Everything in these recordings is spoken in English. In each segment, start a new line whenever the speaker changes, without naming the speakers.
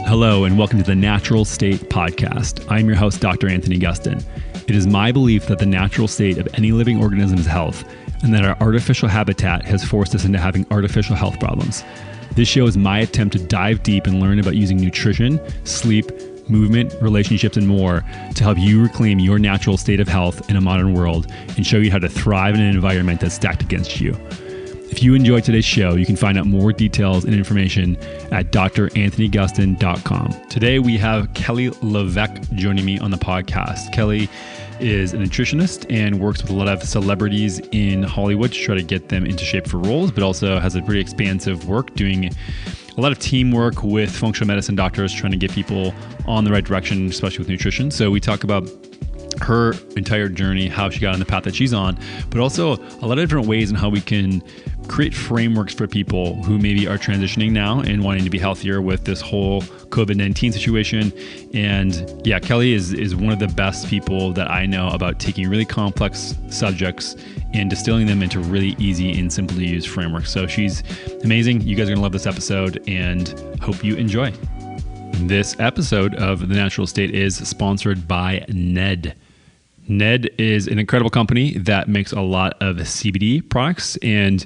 Hello, and welcome to the Natural State Podcast. I'm your host, Dr. Anthony Gustin. It is my belief that the natural state of any living organism is health, and that our artificial habitat has forced us into having artificial health problems. This show is my attempt to dive deep and learn about using nutrition, sleep, movement, relationships, and more to help you reclaim your natural state of health in a modern world and show you how to thrive in an environment that's stacked against you. If you enjoyed today's show, you can find out more details and information at dranthonygustin.com. Today, we have Kelly LeVeque joining me on the podcast. Kelly is a nutritionist and works with a lot of celebrities in Hollywood to try to get them into shape for roles, but also has a pretty expansive work doing a lot of teamwork with functional medicine doctors trying to get people on the right direction, especially with nutrition. So we talk about her entire journey, how she got on the path that she's on, but also a lot of different ways in how we can create frameworks for people who maybe are transitioning now and wanting to be healthier with this whole COVID-19 situation. And yeah, Kelly is one of the best people that I know about taking really complex subjects and distilling them into really easy and simple to use frameworks. So she's amazing. You guys are going to love this episode and hope you enjoy. This episode of The Natural State is sponsored by Ned. Ned is an incredible company that makes a lot of CBD products, and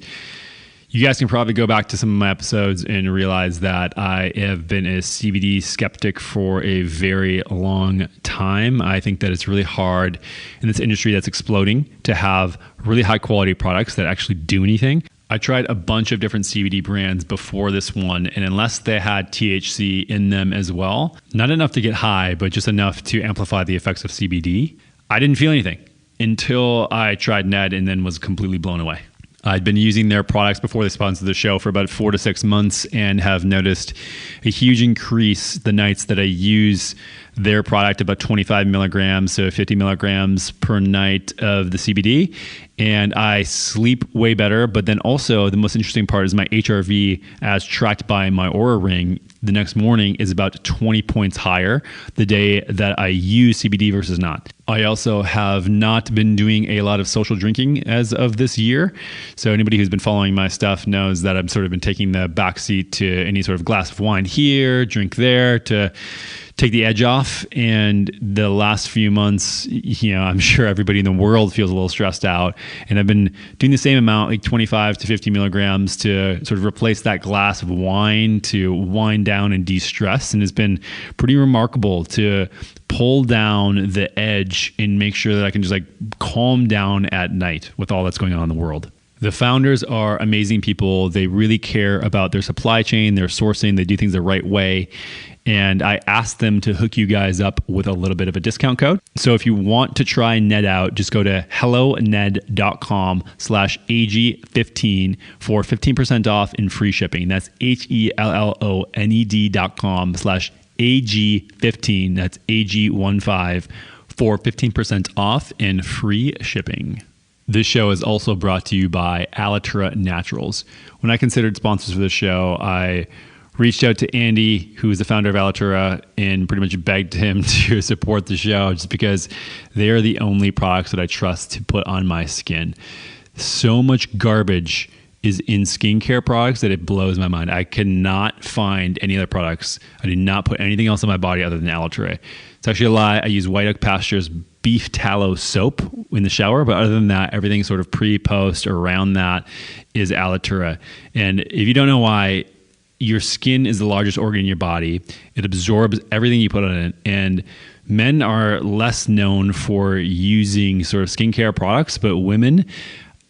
you guys can probably go back to some of my episodes and realize that I have been a CBD skeptic for a very long time. I think that it's really hard in this industry that's exploding to have really high quality products that actually do anything. I tried a bunch of different CBD brands before this one, and unless they had THC in them as well, not enough to get high, but just enough to amplify the effects of CBD, I didn't feel anything until I tried Ned and then was completely blown away. I'd been using their products before they sponsored the show for about 4 to 6 months and have noticed a huge increase the nights that I use their product, about 25 milligrams, so 50 milligrams per night of the CBD. And I sleep way better. But then also the most interesting part is my HRV, as tracked by my Oura Ring, the next morning is about 20 points higher the day that I use CBD versus not. I also have not been doing a lot of social drinking as of this year. So anybody who's been following my stuff knows that I've sort of been taking the backseat to any sort of glass of wine here, drink there, to take the edge off. And the last few months, I'm sure everybody in the world feels a little stressed out. And I've been doing the same amount, like 25 to 50 milligrams, to sort of replace that glass of wine to wind down and de-stress. And it's been pretty remarkable to pull down the edge and make sure that I can just calm down at night with all that's going on in the world. The founders are amazing people. They really care about their supply chain, their sourcing. They do things the right way. And I asked them to hook you guys up with a little bit of a discount code. So if you want to try Ned out, just go to helloned.com/AG15 for 15% off and free shipping. That's HELLONED.com/AG15. That's AG15 for 15% off and free shipping. This show is also brought to you by Alitura Naturals. When I considered sponsors for this show, I reached out to Andy, who is the founder of Alitura, and pretty much begged him to support the show just because they are the only products that I trust to put on my skin. So much garbage is in skincare products that it blows my mind. I cannot find any other products. I do not put anything else on my body other than Alitura. It's actually a lie. I use White Oak Pasture's beef tallow soap in the shower, but other than that, everything sort of pre-post around that is Alitura. And if you don't know why, your skin is the largest organ in your body. It absorbs everything you put on it. And men are less known for using sort of skincare products, but women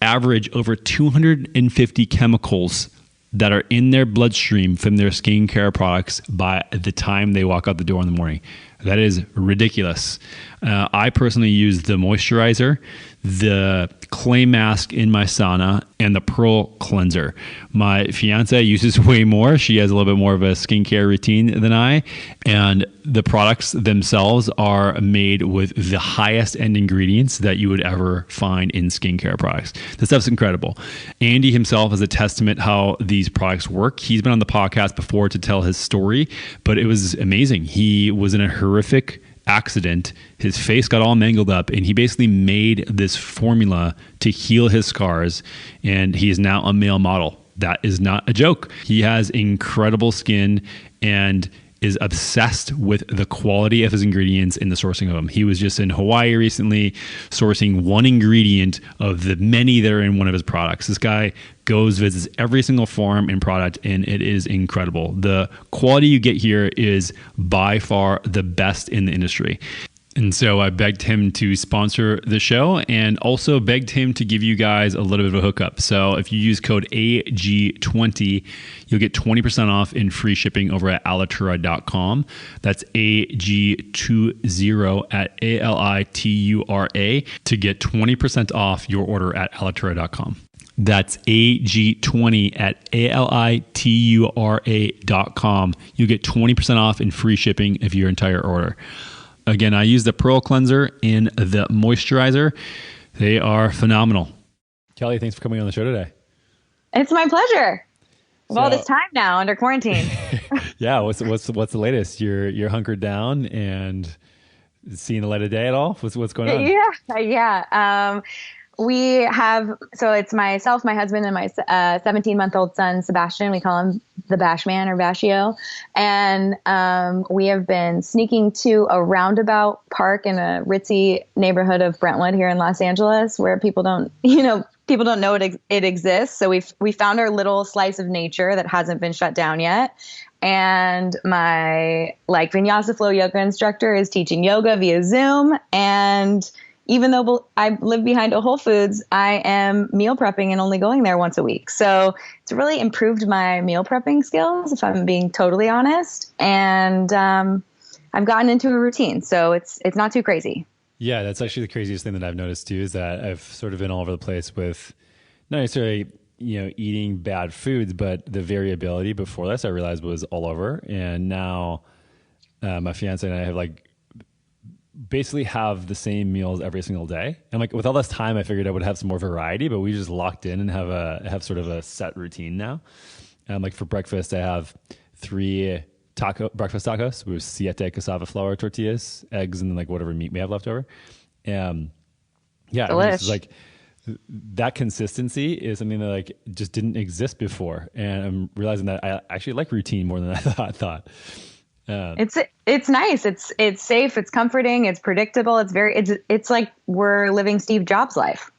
average over 250 chemicals that are in their bloodstream from their skincare products by the time they walk out the door in the morning. That is ridiculous. I personally use the moisturizer, the clay mask in my sauna, and the Pearl cleanser. My fiance uses way more. She has a little bit more of a skincare routine than I. And the products themselves are made with the highest end ingredients that you would ever find in skincare products. This stuff's incredible. Andy himself is a testament how these products work. He's been on the podcast before to tell his story, but it was amazing. He was in a horrific accident. His face got all mangled up, and he basically made this formula to heal his scars, and he is now a male model. That is not a joke. He has incredible skin and is obsessed with the quality of his ingredients and the sourcing of them. He was just in Hawaii recently sourcing one ingredient of the many that are in one of his products. This guy goes, visits every single farm and product, and it is incredible. The quality you get here is by far the best in the industry. And so I begged him to sponsor the show and also begged him to give you guys a little bit of a hookup. So if you use code AG20, you'll get 20% off in free shipping over at alitura.com. That's AG20 at ALITURA to get 20% off your order at alitura.com. That's AG20 at ALITURA.com. You'll get 20% off in free shipping of your entire order. Again, I use the Pearl Cleanser and the Moisturizer. They are phenomenal. Kelly, thanks for coming on the show today.
It's my pleasure. All this time now under quarantine.
Yeah, what's the latest? You're hunkered down and seeing the light of day at all? What's going on?
Yeah. We have, so it's myself, my husband, and my 17-month-old son, Sebastian. We call him the Bash Man or Bashio. And we have been sneaking to a roundabout park in a ritzy neighborhood of Brentwood here in Los Angeles, where people don't know it exists. So we found our little slice of nature that hasn't been shut down yet. And my Vinyasa Flow yoga instructor is teaching yoga via Zoom. And even though I live behind a Whole Foods, I am meal prepping and only going there once a week. So it's really improved my meal prepping skills, if I'm being totally honest. And I've gotten into a routine, so it's not too crazy.
Yeah, that's actually the craziest thing that I've noticed too, is that I've sort of been all over the place with not necessarily eating bad foods, but the variability before this I realized was all over. And now my fiance and I have basically have the same meals every single day. And with all this time, I figured I would have some more variety, but we just locked in and have sort of a set routine now. For breakfast, I have 3 breakfast tacos with siete cassava flour tortillas, eggs, and then whatever meat we have left over. Yeah,
Delish.
That consistency is something that just didn't exist before. And I'm realizing that I actually like routine more than I thought.
It's nice. It's safe. It's comforting. It's predictable. It's like we're living Steve Jobs' life.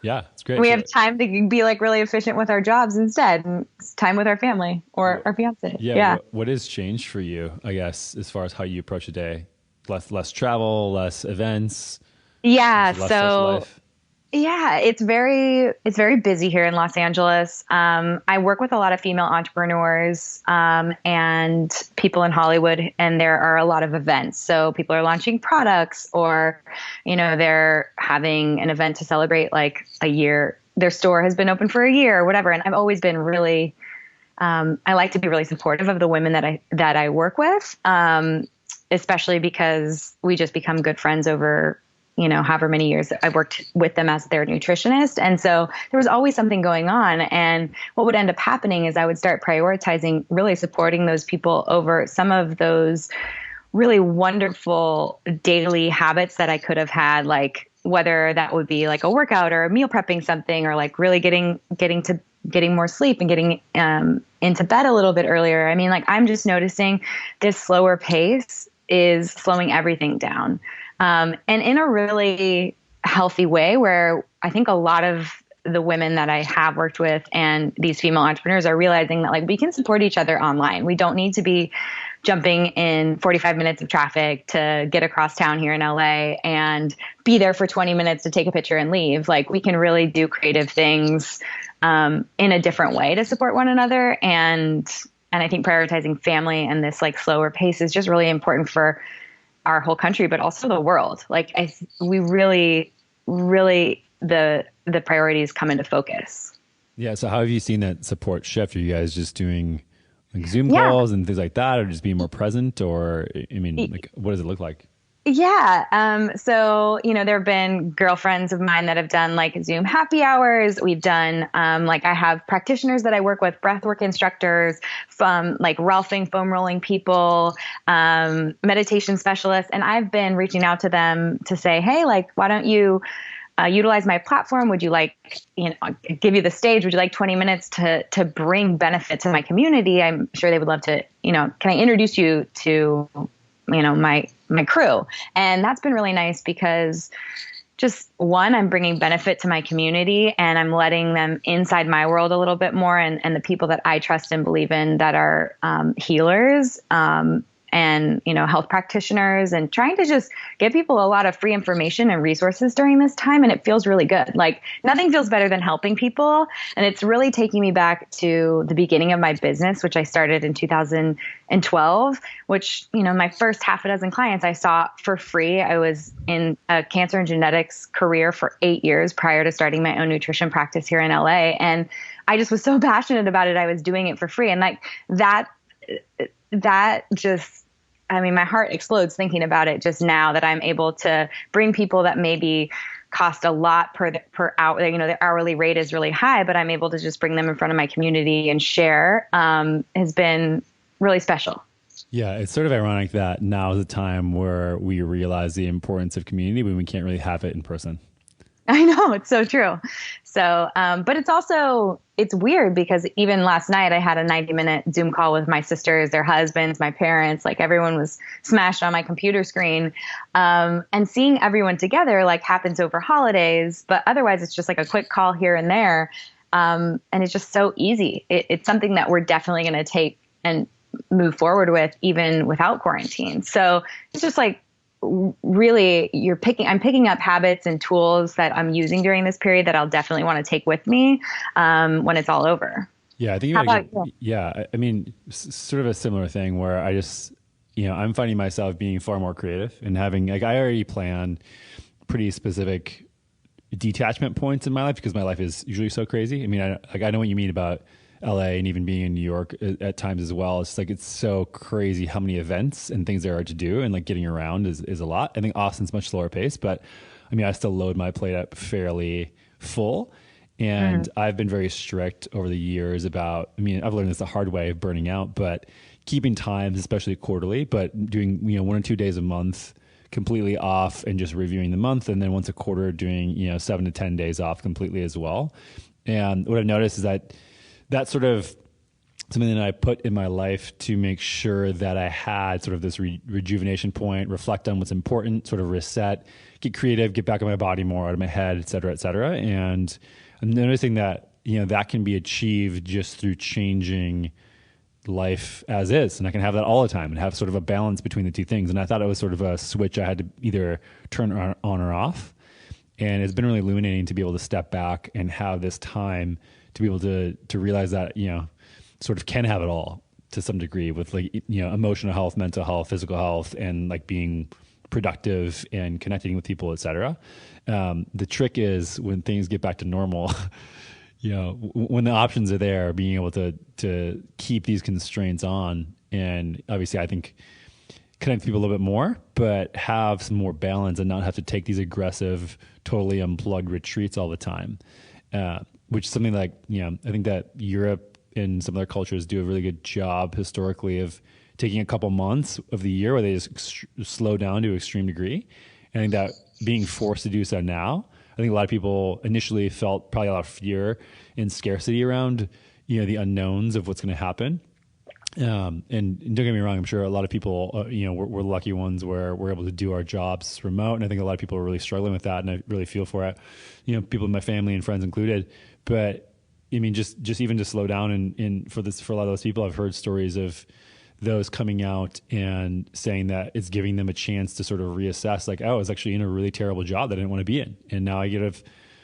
Yeah, it's great.
We have time to be really efficient with our jobs instead, and it's time with our family or our fiance.
Yeah. What has changed for you, I guess, as far as how you approach a day? Less travel, less events.
Yeah.
Less social life?
Yeah, it's very busy here in Los Angeles. I work with a lot of female entrepreneurs and people in Hollywood, and there are a lot of events. So people are launching products, or they're having an event to celebrate a year. Their store has been open for a year or whatever. And I've always been really, I like to be really supportive of the women that I work with, especially because we just become good friends over however many years I worked with them as their nutritionist. And so there was always something going on. And what would end up happening is I would start prioritizing really supporting those people over some of those really wonderful daily habits that I could have had, whether that would be a workout or meal prepping something, or really getting more sleep and getting into bed a little bit earlier. I mean, I'm just noticing this slower pace is slowing everything down. And in a really healthy way, where I think a lot of the women that I have worked with and these female entrepreneurs are realizing that we can support each other online. We don't need to be jumping in 45 minutes of traffic to get across town here in LA and be there for 20 minutes to take a picture and leave. We can really do creative things in a different way to support one another. And I think prioritizing family and this slower pace is just really important for our whole country, but also the world. We really, the priorities come into focus.
Yeah. So how have you seen that support shift? Are you guys just doing Zoom calls and things like that, or just being more present? Or, what does it look like?
Yeah. So, there have been girlfriends of mine that have done like Zoom happy hours. We've done, like I have practitioners that I work with, breathwork instructors, from like Ralphing, foam rolling people, meditation specialists. And I've been reaching out to them to say, hey, like, why don't you utilize my platform? Would you like, give you the stage? Would you like 20 minutes to bring benefit to my community? I'm sure they would love to, can I introduce you to, my crew? And that's been really nice because just one, I'm bringing benefit to my community and I'm letting them inside my world a little bit more, and the people that I trust and believe in that are healers, and health practitioners, and trying to just give people a lot of free information and resources during this time. And it feels really good. Like nothing feels better than helping people. And it's really taking me back to the beginning of my business, which I started in 2012, which, my first half a dozen clients I saw for free. I was in a cancer and genetics career for 8 years prior to starting my own nutrition practice here in LA. And I just was so passionate about it. I was doing it for free. And like that just, my heart explodes thinking about it just now, that I'm able to bring people that maybe cost a lot per hour. The hourly rate is really high, but I'm able to just bring them in front of my community and share, has been really special.
Yeah, it's sort of ironic that now is a time where we realize the importance of community when we can't really have it in person.
I know, it's so true. So, but it's weird because even last night I had a 90-minute Zoom call with my sisters, their husbands, my parents, like everyone was smashed on my computer screen. And seeing everyone together like happens over holidays, but otherwise it's just like a quick call here and there. And it's just so easy. It's something that we're definitely going to take and move forward with even without quarantine. So it's just like, really I'm picking up habits and tools that I'm using during this period that I'll definitely want to take with me when it's all over.
Yeah, I think sort of a similar thing where I just, I'm finding myself being far more creative and having, like, I already plan pretty specific detachment points in my life because my life is usually so crazy. I know what you mean about LA and even being in New York at times as well. It's like, it's so crazy how many events and things there are to do, and like getting around is a lot. I think Austin's much slower pace, but I still load my plate up fairly full. And I've been very strict over the years about, I've learned this the hard way of burning out, but keeping times, especially quarterly, but doing, 1 or 2 days a month completely off and just reviewing the month. And then once a quarter doing, 7 to 10 days off completely as well. And what I've noticed is that that's sort of something that I put in my life to make sure that I had sort of this rejuvenation point, reflect on what's important, sort of reset, get creative, get back in my body more, out of my head, et cetera, et cetera. And I'm noticing that, that can be achieved just through changing life as is. And I can have that all the time and have sort of a balance between the two things. And I thought it was sort of a switch I had to either turn on or off. And it's been really illuminating to be able to step back and have this time to be able to realize that, sort of can have it all to some degree with like, emotional health, mental health, physical health, and like being productive and connecting with people, et cetera. The trick is when things get back to normal, when the options are there, being able to keep these constraints on. And obviously I think connect with people a little bit more, but have some more balance and not have to take these aggressive, totally unplugged retreats all the time. Which is something like, I think that Europe and some other cultures do a really good job historically of taking a couple months of the year where they just slow down to an extreme degree. And I think that being forced to do so now, I think a lot of people initially felt probably a lot of fear and scarcity around, the unknowns of what's going to happen. And don't get me wrong, I'm sure a lot of people, we're lucky ones where we're able to do our jobs remote. And I think a lot of people are really struggling with that. And I really feel for it, people in my family and friends included. But just even to slow down and for a lot of those people, I've heard stories of those coming out and saying that it's giving them a chance to sort of reassess, like, oh, I was actually in a really terrible job that I didn't want to be in. And now I get to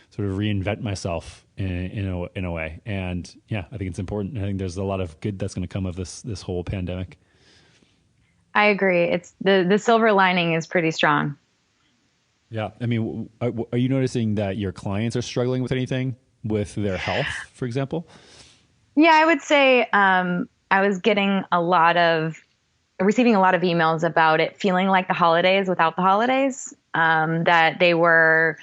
sort of reinvent myself in a way. And yeah, I think it's important. I think there's a lot of good that's going to come of this whole pandemic.
I agree. It's the silver lining is pretty strong.
Yeah. Are you noticing that your clients are struggling with anything with their health, for example?
Yeah, I would say I was getting a lot of receiving a lot of emails about it feeling like the holidays without the holidays, that they were,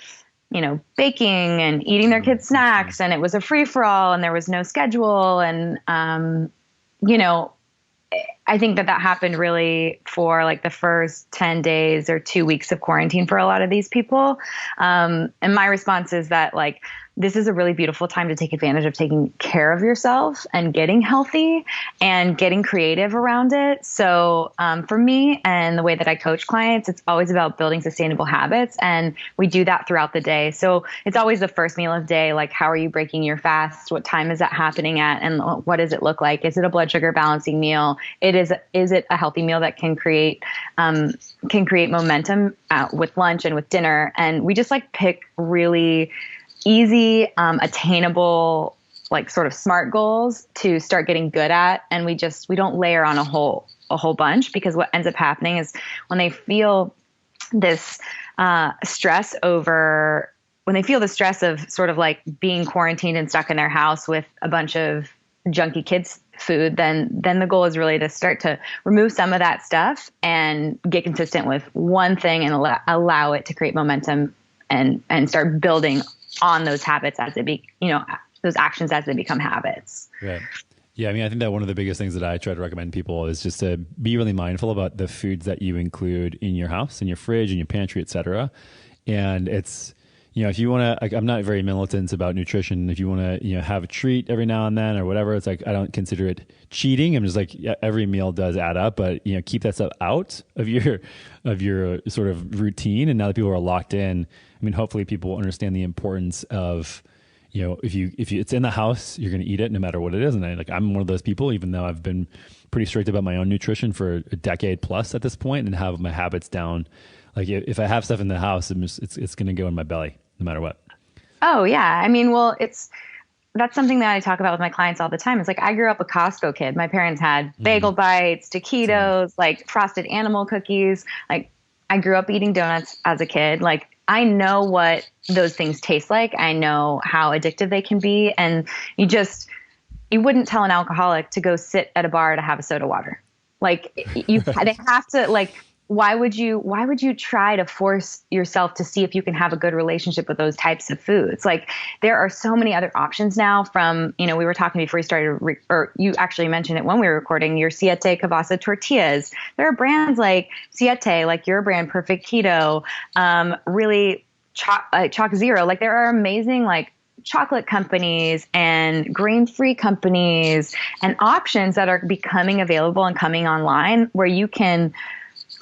baking and eating their kids' snacks, and it was a free for all, and there was no schedule. And, I think that happened really for like the first 10 days or 2 weeks of quarantine for a lot of these people. And my response is that, like, this is a really beautiful time to take advantage of taking care of yourself and getting healthy and getting creative around it. So for me and the way that I coach clients, it's always about building sustainable habits. And we do that throughout the day. So it's always the first meal of the day. Like, how are you breaking your fast? What time is that happening at? And what does it look like? Is it a blood sugar balancing meal? Is it a healthy meal that can create momentum with lunch and with dinner? And we just like pick really easy, attainable, like sort of SMART goals to start getting good at. And we don't layer on a whole bunch, because what ends up happening is when they feel this stress of sort of like being quarantined and stuck in their house with a bunch of junky kids food, then the goal is really to start to remove some of that stuff and get consistent with one thing and allow it to create momentum and start building on those habits as those actions as they become habits.
Right. Yeah. I mean, I think that one of the biggest things that I try to recommend people is just to be really mindful about the foods that you include in your house, in your fridge, in your pantry, et cetera. And it's, if you want to, I'm not very militant about nutrition. If you want to, have a treat every now and then or whatever, it's like, I don't consider it cheating. I'm just like, yeah, every meal does add up, but keep that stuff out of your sort of routine. And now that people are locked in, I mean, hopefully people understand the importance of, if it's in the house, you're going to eat it no matter what it is. And I'm one of those people, even though I've been pretty strict about my own nutrition for a decade plus at this point and have my habits down. Like if I have stuff in the house, it's going to go in my belly no matter what.
Oh yeah. I mean, well, that's something that I talk about with my clients all the time. It's like, I grew up a Costco kid. My parents had bagel bites, taquitos, like frosted animal cookies. Like, I grew up eating donuts as a kid. Like, I know what those things taste like. I know how addictive they can be. And you wouldn't tell an alcoholic to go sit at a bar to have a soda water. Like, they have to, like, why would you try to force yourself to see if you can have a good relationship with those types of foods? Like, there are so many other options now from, we were talking before we started, or you actually mentioned it when we were recording, your Siete Cavasa tortillas. There are brands like Siete, like your brand, Perfect Keto, really Chalk Zero. Like, there are amazing, like, chocolate companies and grain-free companies and options that are becoming available and coming online where you can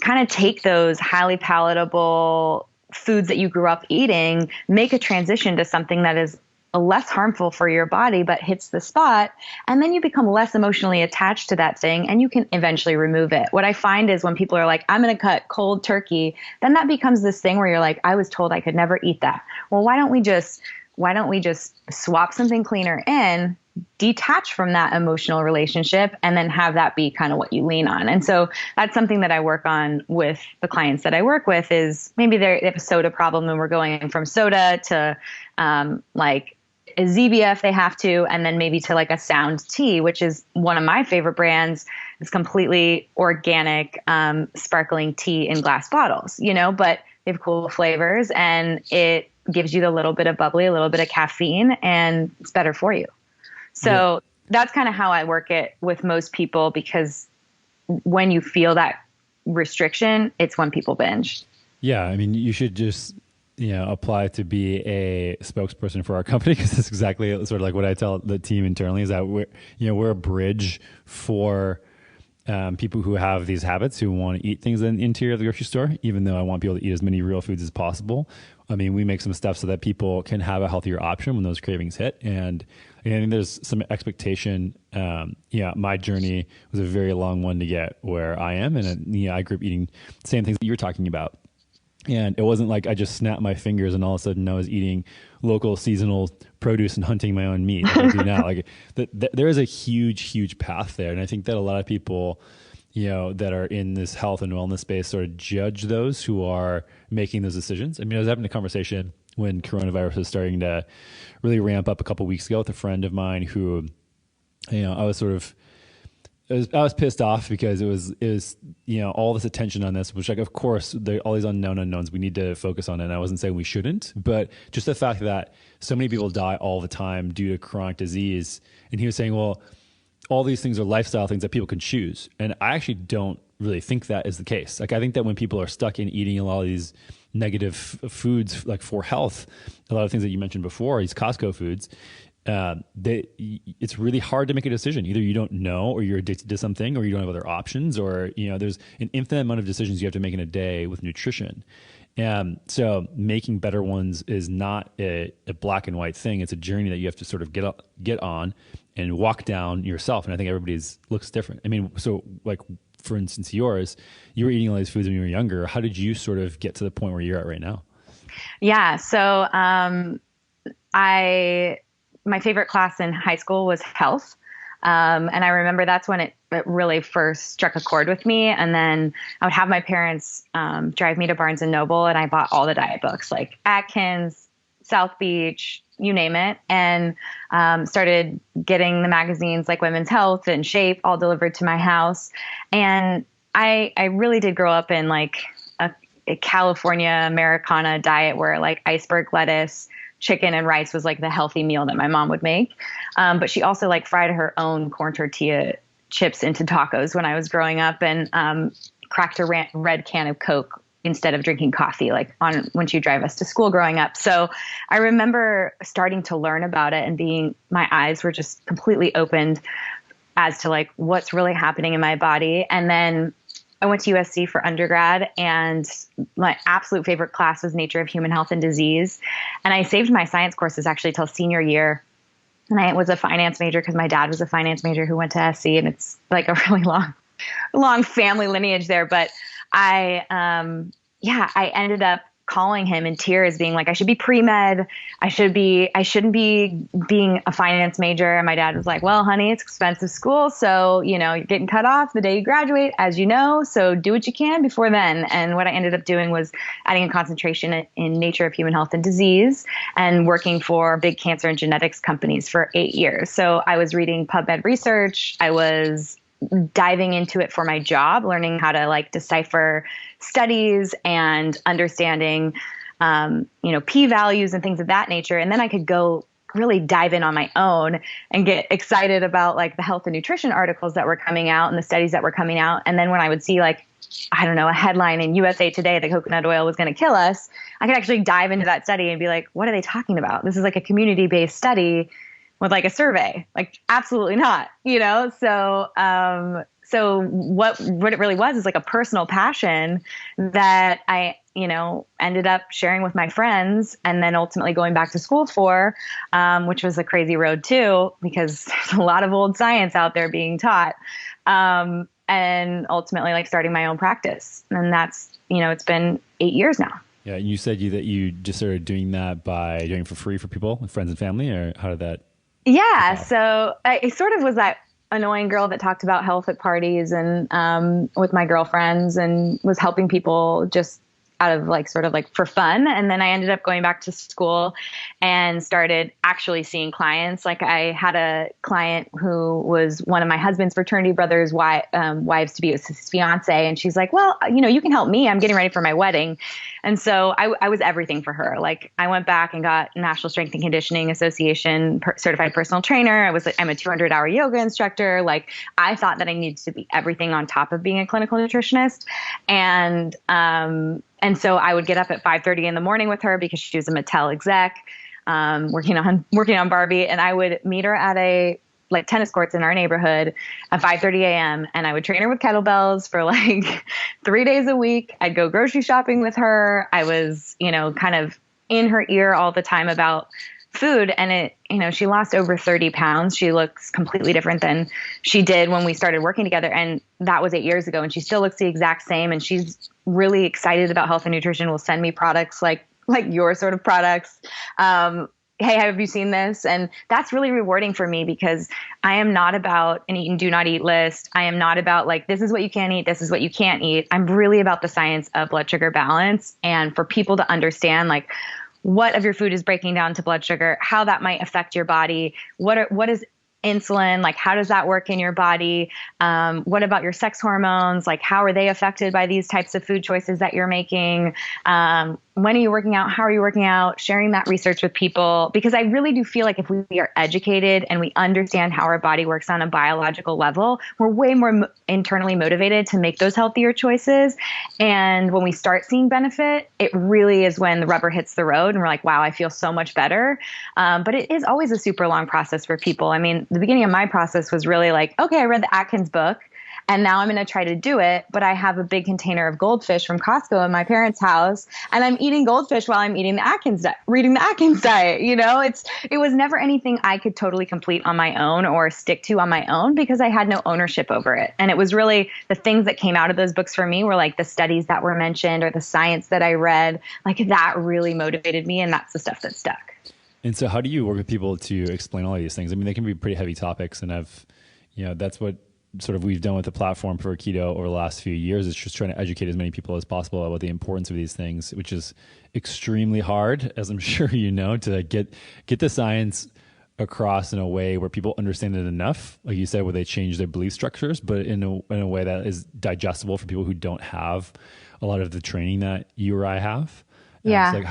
kind of take those highly palatable foods that you grew up eating, make a transition to something that is less harmful for your body, but hits the spot. And then you become less emotionally attached to that thing and you can eventually remove it. What I find is when people are like, I'm going to cut cold turkey, then that becomes this thing where you're like, I was told I could never eat that. Well, why don't we just swap something cleaner in, detach from that emotional relationship, and then have that be kind of what you lean on. And so that's something that I work on with the clients that I work with is maybe they have a soda problem and we're going from soda to like a Zevia if they have to, and then maybe to like a Sound tea, which is one of my favorite brands. It's completely organic, sparkling tea in glass bottles, but they have cool flavors and it gives you a little bit of bubbly, a little bit of caffeine, and it's better for you. So that's kind of how I work it with most people, because when you feel that restriction, it's when people binge. Yeah.
I mean, you should just, apply to be a spokesperson for our company, because that's exactly sort of like what I tell the team internally is that we're a bridge for people who have these habits, who want to eat things in the interior of the grocery store, even though I want people to eat as many real foods as possible. I mean, we make some stuff so that people can have a healthier option when those cravings hit. And I think there's some expectation. My journey was a very long one to get where I am. And I grew up eating the same things that you're talking about. And it wasn't like I just snapped my fingers and all of a sudden I was eating local seasonal produce and hunting my own meat like I do now. Like there is a huge, huge path there. And I think that a lot of people, that are in this health and wellness space sort of judge those who are making those decisions. I mean, I was having a conversation when coronavirus was starting to really ramp up a couple of weeks ago with a friend of mine who, I was sort of I was pissed off because it was, all this attention on this, which like, of course, all these unknown unknowns we need to focus on. And I wasn't saying we shouldn't, but just the fact that so many people die all the time due to chronic disease. And he was saying, well, all these things are lifestyle things that people can choose. And I actually don't really think that is the case. Like, I think that when people are stuck in eating a lot of these negative foods, like for health, a lot of things that you mentioned before, these Costco foods, it's really hard to make a decision. Either you don't know, or you're addicted to something, or you don't have other options, or, there's an infinite amount of decisions you have to make in a day with nutrition. So making better ones is not a black and white thing. It's a journey that you have to sort of get on and walk down yourself. And I think everybody's looks different. I mean, so like, for instance, you were eating all these foods when you were younger. How did you sort of get to the point where you're at right now?
Yeah. So, my favorite class in high school was health. And I remember that's when it really first struck a chord with me. And then I would have my parents drive me to Barnes & Noble, and I bought all the diet books, like Atkins, South Beach, you name it, and started getting the magazines like Women's Health and Shape all delivered to my house. And I really did grow up in like a California Americana diet where like iceberg lettuce, chicken, and rice was like the healthy meal that my mom would make. But she also like fried her own corn tortilla chips into tacos when I was growing up, and cracked a red can of Coke instead of drinking coffee, like when she'd drive us to school growing up. So I remember starting to learn about it, and my eyes were just completely opened as to like what's really happening in my body. And then I went to USC for undergrad, and my absolute favorite class was Nature of Human Health and Disease. And I saved my science courses actually till senior year. And I was a finance major because my dad was a finance major who went to SC, and it's like a really long family lineage there. But I ended up calling him in tears, being like, I should be pre-med. I shouldn't be being a finance major. And my dad was like, well, honey, it's expensive school. So, you're getting cut off the day you graduate, as you know, so do what you can before then. And what I ended up doing was adding a concentration in Nature of Human Health and Disease and working for big cancer and genetics companies for 8 years. So I was reading PubMed research. I was diving into it for my job, learning how to like decipher studies and understanding, p-values and things of that nature. And then I could go really dive in on my own and get excited about like the health and nutrition articles that were coming out and the studies that were coming out. And then when I would see like, I don't know, a headline in USA Today that coconut oil was going to kill us, I could actually dive into that study and be like, what are they talking about? This is like a community-based study with like a survey, like absolutely not, So what it really was is like a personal passion that I, ended up sharing with my friends, and then ultimately going back to school for, which was a crazy road too, because there's a lot of old science out there being taught, and ultimately like starting my own practice. And that's, it's been 8 years now.
Yeah. You said that you just started doing that by doing it for free for people, friends and family, or how did that?
Yeah. So I sort of was that annoying girl that talked about health at parties and with my girlfriends, and was helping people just out of like sort of like for fun. And then I ended up going back to school and started actually seeing clients. Like I had a client who was one of my husband's fraternity brothers' wives to be his fiance. And she's like, well, you can help me. I'm getting ready for my wedding. And so I was everything for her. Like I went back and got National Strength and Conditioning Association certified personal trainer. I'm a 200-hour yoga instructor. Like I thought that I needed to be everything on top of being a clinical nutritionist. And so I would get up at 5:30 in the morning with her because she was a Mattel exec, working on Barbie. And I would meet her at like tennis courts in our neighborhood at 5:30 a.m. And I would train her with kettlebells for like 3 days a week. I'd go grocery shopping with her. I was, kind of in her ear all the time about food. And she lost over 30 pounds. She looks completely different than she did when we started working together. And that was 8 years ago. And she still looks the exact same. And she's really excited about health and nutrition, will send me products like your sort of products. Hey, have you seen this? And that's really rewarding for me, because I am not about an eat and do not eat list. I am not about like, this is what you can eat, this is what you can't eat. I'm really about the science of blood sugar balance, and for people to understand like what of your food is breaking down to blood sugar, how that might affect your body, what is insulin, like how does that work in your body? What about your sex hormones? Like how are they affected by these types of food choices that you're making? When are you working out? How are you working out? Sharing that research with people, because I really do feel like if we are educated and we understand how our body works on a biological level, we're way more internally motivated to make those healthier choices. And when we start seeing benefit, it really is when the rubber hits the road and we're like, wow, I feel so much better. But it is always a super long process for people. I mean, the beginning of my process was really like, okay, I read the Atkins book, and now I'm going to try to do it, but I have a big container of goldfish from Costco in my parents' house, and I'm eating goldfish while I'm eating the Atkins reading the Atkins diet. You know, it was never anything I could totally complete on my own or stick to on my own because I had no ownership over it. And it was really the things that came out of those books for me were like the studies that were mentioned or the science that I read, like that really motivated me, and that's the stuff that stuck.
And so how do you work with people to explain all of these things? I mean, they can be pretty heavy topics, and that's what sort of we've done with the platform for keto over the last few years, is just trying to educate as many people as possible about the importance of these things, which is extremely hard, as I'm sure you know, to get the science across in a way where people understand it enough, like you said, where they change their belief structures, but in a way that is digestible for people who don't have a lot of the training that you or I have. And
yeah.
It's like,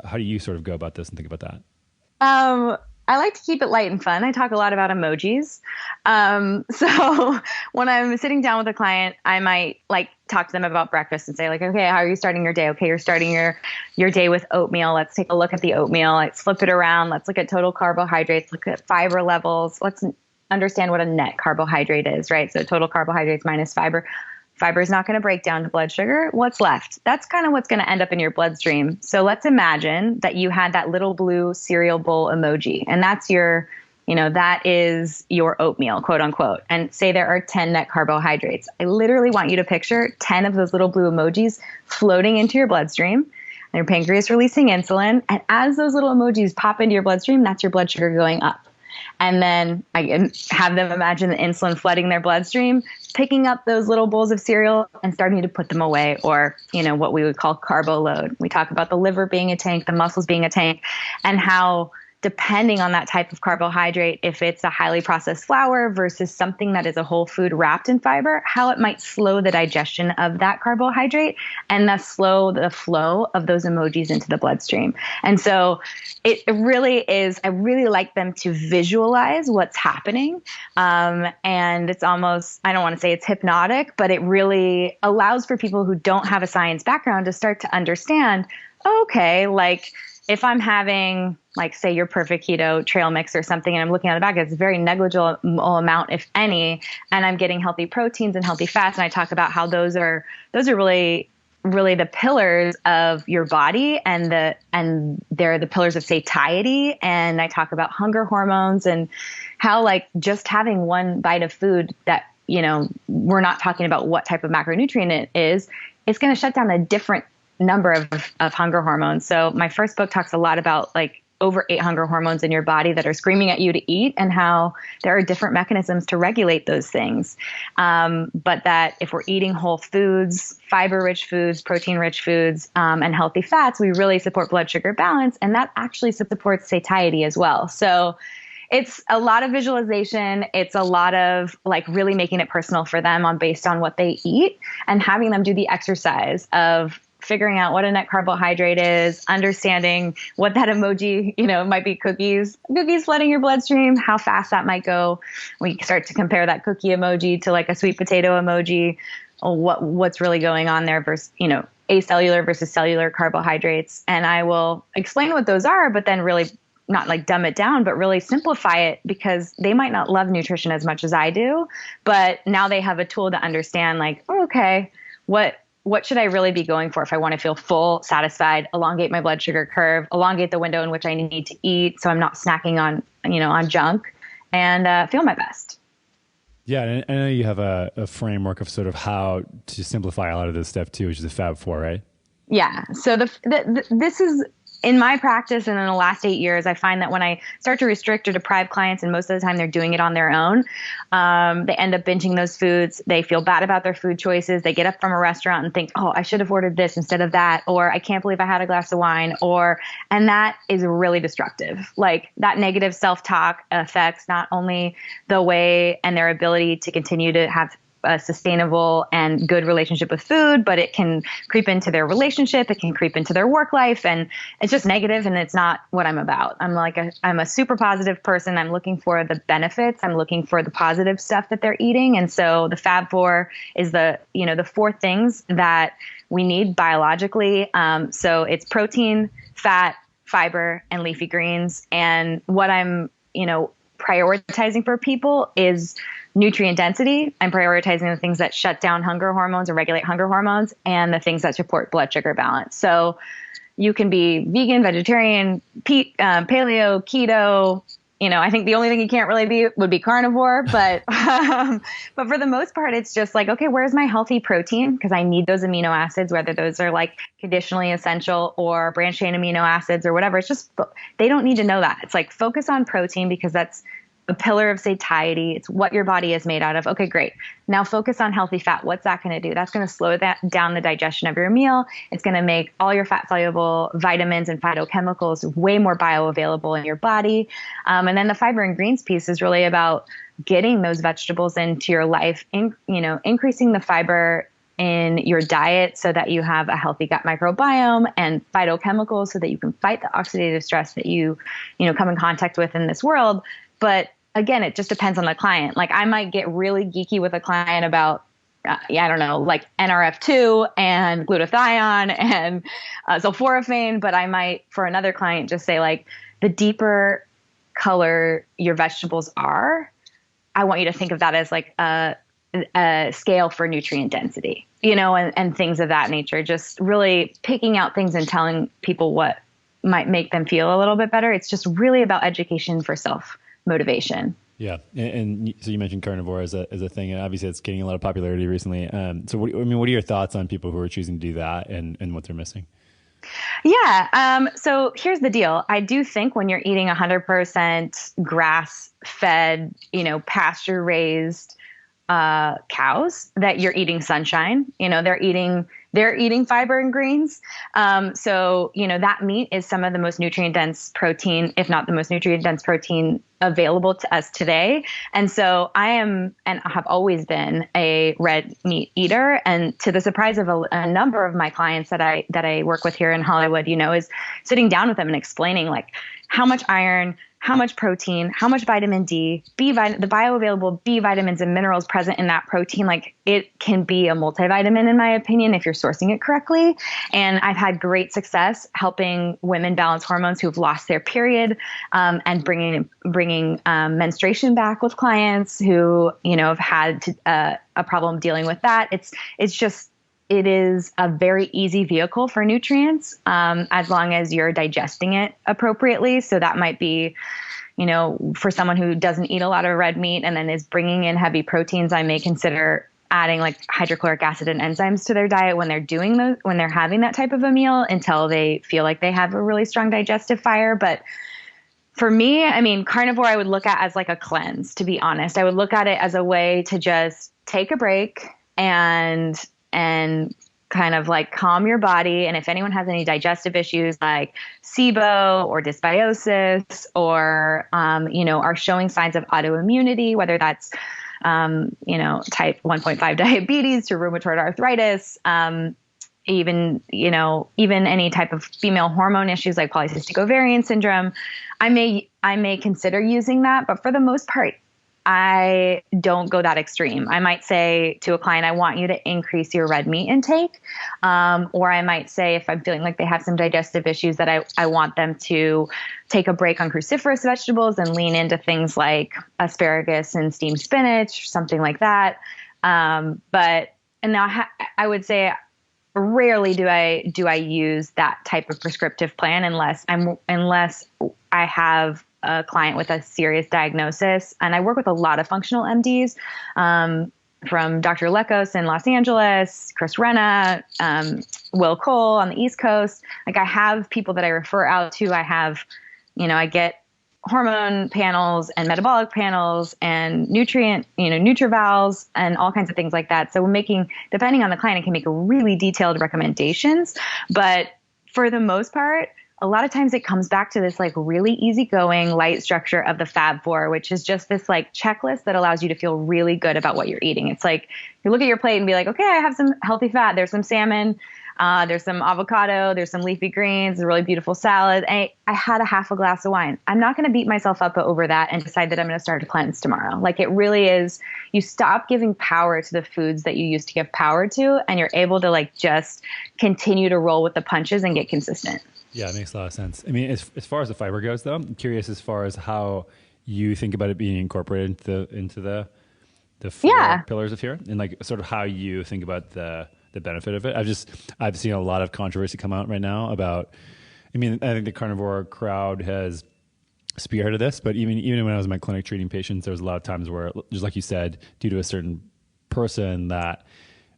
how do you sort of go about this and think about that?
I like to keep it light and fun. I talk a lot about emojis. So when I'm sitting down with a client, I might like talk to them about breakfast and say like, okay, how are you starting your day? Okay, you're starting your day with oatmeal. Let's take a look at the oatmeal. Let's flip it around. Let's look at total carbohydrates, look at fiber levels. Let's understand what a net carbohydrate is, right? So total carbohydrates minus fiber. Fiber is not going to break down to blood sugar. What's left? That's kind of what's going to end up in your bloodstream. So let's imagine that you had that little blue cereal bowl emoji, and that's that is your oatmeal, quote unquote. And say there are 10 net carbohydrates. I literally want you to picture 10 of those little blue emojis floating into your bloodstream, and your pancreas releasing insulin. And as those little emojis pop into your bloodstream, that's your blood sugar going up. And then I can have them imagine the insulin flooding their bloodstream, picking up those little bowls of cereal and starting to put them away, or, what we would call carbo load. We talk about the liver being a tank, the muscles being a tank, and how depending on that type of carbohydrate, if it's a highly processed flour versus something that is a whole food wrapped in fiber, how it might slow the digestion of that carbohydrate and thus slow the flow of those emojis into the bloodstream. And so it really is, I really like them to visualize what's happening. And it's almost, I don't want to say it's hypnotic, but it really allows for people who don't have a science background to start to understand, okay, like if I'm having, like, say your perfect keto trail mix or something, and I'm looking at the back, it's a very negligible amount, if any, and I'm getting healthy proteins and healthy fats. And I talk about how those are really, really the pillars of your body, and they're the pillars of satiety. And I talk about hunger hormones and how, like, just having one bite of food that, we're not talking about what type of macronutrient it is, it's going to shut down a different number of hunger hormones. So my first book talks a lot about like over 8 hunger hormones in your body that are screaming at you to eat, and how there are different mechanisms to regulate those things. But that if we're eating whole foods, fiber-rich foods, protein-rich foods, and healthy fats, we really support blood sugar balance, and that actually supports satiety as well. So it's a lot of visualization. It's a lot of like really making it personal for them based on what they eat, and having them do the exercise of figuring out what a net carbohydrate is, understanding what that emoji, it might be cookies flooding your bloodstream, how fast that might go. We start to compare that cookie emoji to like a sweet potato emoji, what's really going on there versus, acellular versus cellular carbohydrates. And I will explain what those are, but then really not like dumb it down, but really simplify it, because they might not love nutrition as much as I do, but now they have a tool to understand like, oh, okay, what should I really be going for if I want to feel full, satisfied, elongate my blood sugar curve, elongate the window in which I need to eat so I'm not snacking on junk, and feel my best.
Yeah, and I know you have a framework of sort of how to simplify a lot of this stuff too, which is the Fab Four, right?
Yeah. So this is in my practice and in the last 8 years, I find that when I start to restrict or deprive clients, and most of the time they're doing it on their own, they end up binging those foods. They feel bad about their food choices. They get up from a restaurant and think, oh, I should have ordered this instead of that, or I can't believe I had a glass of wine, and that is really destructive. Like that negative self-talk affects not only the way and their ability to continue to have a sustainable and good relationship with food, but it can creep into their relationship. It can creep into their work life, and it's just negative, and it's not what I'm about. I'm a super positive person. I'm looking for the benefits. I'm looking for the positive stuff that they're eating. And so the Fab Four is the 4 things that we need biologically. So it's protein, fat, fiber, and leafy greens. And what I'm, prioritizing for people is nutrient density. I'm prioritizing the things that shut down hunger hormones or regulate hunger hormones, and the things that support blood sugar balance. So you can be vegan, vegetarian, paleo, keto. I think the only thing you can't really be would be carnivore, but for the most part, it's just like, okay, where's my healthy protein? Because I need those amino acids, whether those are like conditionally essential or branched chain amino acids or whatever. It's just, they don't need to know that. It's like, focus on protein because that's a pillar of satiety. It's what your body is made out of. Okay, great. Now focus on healthy fat. What's that going to do? That's going to slow down the digestion of your meal. It's going to make all your fat soluble vitamins and phytochemicals way more bioavailable in your body. And then the fiber and greens piece is really about getting those vegetables into your life, increasing the fiber in your diet so that you have a healthy gut microbiome and phytochemicals so that you can fight the oxidative stress that you come in contact with in this world. But again, it just depends on the client. Like I might get really geeky with a client about, like NRF2 and glutathione and sulforaphane, but I might, for another client, just say like, the deeper color your vegetables are, I want you to think of that as like a scale for nutrient density, and things of that nature. Just really picking out things and telling people what might make them feel a little bit better. It's just really about education for self-motivation.
Yeah. And so you mentioned carnivore as a thing, and obviously it's getting a lot of popularity recently. So what are your thoughts on people who are choosing to do that and what they're missing?
Yeah. So here's the deal. I do think when you're eating 100% grass-fed, pasture-raised cows, that you're eating sunshine. They're eating fiber and greens. So that meat is some of the most nutrient dense protein, if not the most nutrient dense protein available to us today. And so I am, and have always been, a red meat eater. And to the surprise of a number of my clients that I work with here in Hollywood, is sitting down with them and explaining like how much iron, how much protein, how much vitamin D, the bioavailable B vitamins and minerals present in that protein. Like it can be a multivitamin, in my opinion, if you're sourcing it correctly. And I've had great success helping women balance hormones who've lost their period, and bringing menstruation back with clients who, have had a problem dealing with that. It is a very easy vehicle for nutrients, as long as you're digesting it appropriately. So that might be, for someone who doesn't eat a lot of red meat and then is bringing in heavy proteins, I may consider adding like hydrochloric acid and enzymes to their diet when they're having that type of a meal, until they feel like they have a really strong digestive fire. But for me, carnivore I would look at as like a cleanse, to be honest. I would look at it as a way to just take a break and kind of like calm your body. And if anyone has any digestive issues like SIBO or dysbiosis, or, are showing signs of autoimmunity, whether that's, type 1.5 diabetes to rheumatoid arthritis, even any type of female hormone issues like polycystic ovarian syndrome, I may consider using that. But for the most part, I don't go that extreme. I might say to a client, I want you to increase your red meat intake. Or I might say, if I'm feeling like they have some digestive issues, that I want them to take a break on cruciferous vegetables and lean into things like asparagus and steamed spinach, something like that. And now I would say rarely do I use that type of prescriptive plan unless I have a client with a serious diagnosis. And I work with a lot of functional MDs. from Dr. Lekos in Los Angeles, Chris Renna, Will Cole on the East Coast. Like I have people that I refer out to. I have, I get hormone panels and metabolic panels and nutrient, NutriVals and all kinds of things like that. So depending on the client, I can make really detailed recommendations. But for the most part, a lot of times it comes back to this like really easygoing light structure of the Fab Four, which is just this like checklist that allows you to feel really good about what you're eating. It's like you look at your plate and be like, okay, I have some healthy fat. There's some salmon. There's some avocado. There's some leafy greens, a really beautiful salad. And I had a half a glass of wine. I'm not going to beat myself up over that and decide that I'm going to start a cleanse tomorrow. Like it really is, you stop giving power to the foods that you used to give power to, and you're able to like just continue to roll with the punches and get consistent.
Yeah, it makes a lot of sense. I mean, as far as the fiber goes, though, I'm curious as far as how you think about it being incorporated into the four pillars of here, and like sort of how you think about the benefit of it. I've seen a lot of controversy come out right now about. I mean, I think the carnivore crowd has spearheaded this, but even when I was in my clinic treating patients, there was a lot of times where, just like you said, due to a certain person, that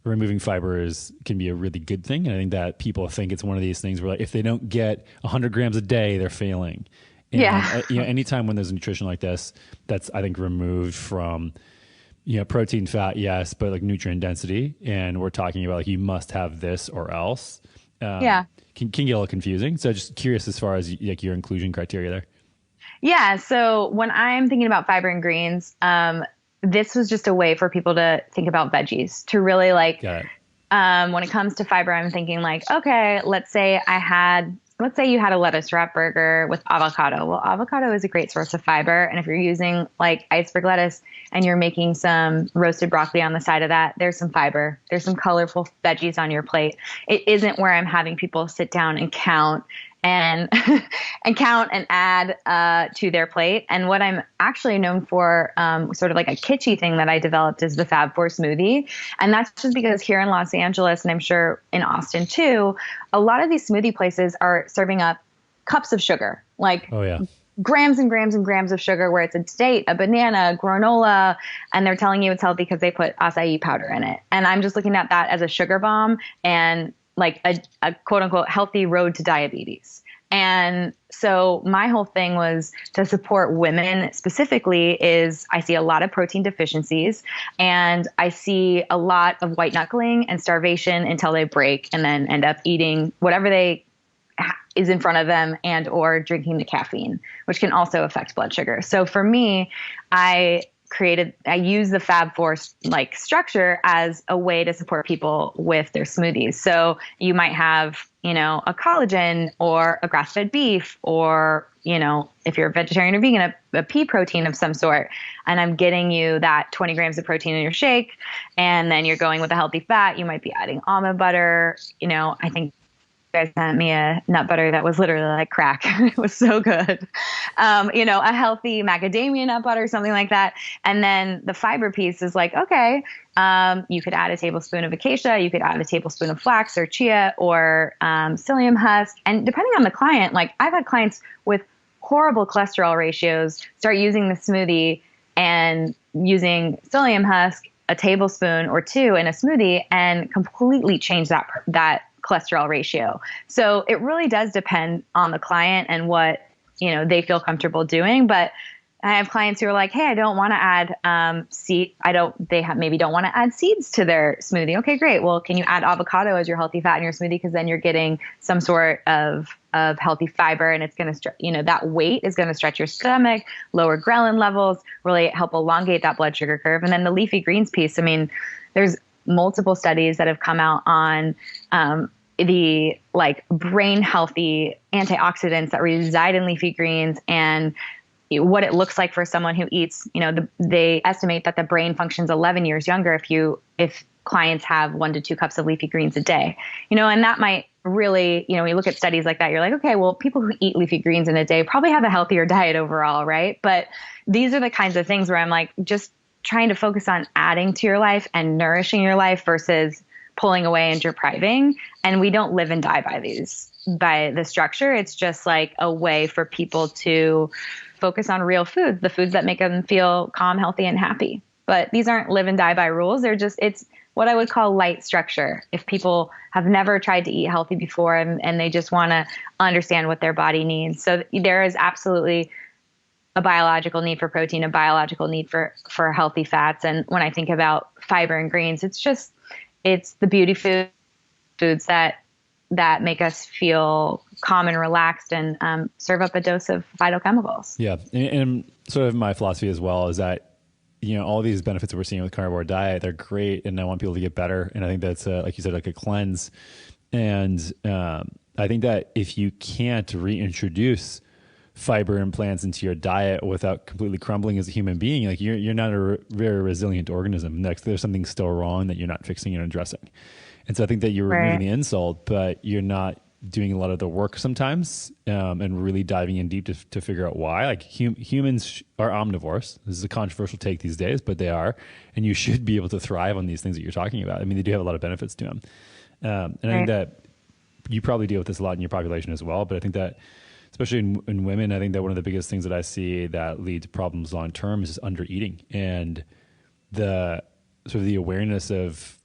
removing fibers can be a really good thing. And I think that people think it's one of these things where like, if they don't get 100 grams a day, they're failing. And, anytime when there's nutrition like this, that's, I think, removed from, protein, fat, yes, but like nutrient density. And we're talking about like, you must have this or else. Can get a little confusing. So just curious as far as like your inclusion criteria there.
Yeah. So when I'm thinking about fiber and greens, this was just a way for people to think about veggies, to really like, when it comes to fiber, I'm thinking like, okay, let's say you had a lettuce wrap burger with avocado. Well, avocado is a great source of fiber. And if you're using like iceberg lettuce and you're making some roasted broccoli on the side of that, there's some fiber. There's some colorful veggies on your plate. It isn't where I'm having people sit down and count and add to their plate. And what I'm actually known for, sort of like a kitschy thing that I developed, is the Fab Four smoothie. And that's just because here in Los Angeles, and I'm sure in Austin too, a lot of these smoothie places are serving up cups of sugar, like grams and grams and grams of sugar, where it's a date, a banana, granola, and they're telling you it's healthy because they put acai powder in it. And I'm just looking at that as a sugar bomb and like a quote unquote healthy road to diabetes. And so my whole thing was to support women specifically. Is I see a lot of protein deficiencies, and I see a lot of white knuckling and starvation until they break and then end up eating whatever is in front of them and or drinking the caffeine, which can also affect blood sugar. So for me, I use the Fab Four like structure as a way to support people with their smoothies. So you might have, a collagen or a grass-fed beef, or, if you're a vegetarian or vegan, a pea protein of some sort. And I'm getting you that 20 grams of protein in your shake. And then you're going with a healthy fat. You might be adding almond butter. I think guys sent me a nut butter that was literally like crack. It was so good. A healthy macadamia nut butter, something like that. And then the fiber piece is like, okay, you could add a tablespoon of acacia, you could add a tablespoon of flax or chia or psyllium husk. And depending on the client, like I've had clients with horrible cholesterol ratios start using the smoothie and using psyllium husk, a tablespoon or two in a smoothie, and completely change that cholesterol ratio. So it really does depend on the client and what, they feel comfortable doing. But I have clients who are like, hey, I don't want to add maybe don't want to add seeds to their smoothie. Okay, great. Well, can you add avocado as your healthy fat in your smoothie? Because then you're getting some sort of healthy fiber, and it's going to, that weight is going to stretch your stomach, lower ghrelin levels, really help elongate that blood sugar curve. And then the leafy greens piece, I mean, there's multiple studies that have come out on the like brain healthy antioxidants that reside in leafy greens and what it looks like for someone who eats, they estimate that the brain functions 11 years younger if clients have 1 to 2 cups of leafy greens a day, and that might really, when you look at studies like that, you're like, okay, well, people who eat leafy greens in a day probably have a healthier diet overall, right? But these are the kinds of things where I'm like, just trying to focus on adding to your life and nourishing your life versus pulling away and depriving. And we don't live and die by the structure. It's just like a way for people to focus on real foods, the foods that make them feel calm, healthy, and happy. but these aren't live and die by rules. It's what I would call light structure. If people have never tried to eat healthy before and they just want to understand what their body needs. So there is absolutely a biological need for protein, a biological need for healthy fats. And when I think about fiber and greens, it's the beauty foods that make us feel calm and relaxed and serve up a dose of phytochemicals.
Yeah. And sort of my philosophy as well is that, all these benefits that we're seeing with carnivore diet, they're great. And I want people to get better. And I think that's, like you said, like a cleanse. And I think that if you can't reintroduce fiber and plants into your diet without completely crumbling as a human being, like you're not a very resilient organism. There's something still wrong that you're not fixing and addressing. And so I think that you're removing the insult, but you're not doing a lot of the work sometimes, and really diving in deep to figure out why. Like humans are omnivores. This is a controversial take these days, but they are, and you should be able to thrive on these things that you're talking about. I mean, they do have a lot of benefits to them. And I think that you probably deal with this a lot in your population as well, but I think that especially in women, I think that one of the biggest things that I see that lead to problems long term is under eating, and the sort of the awareness of,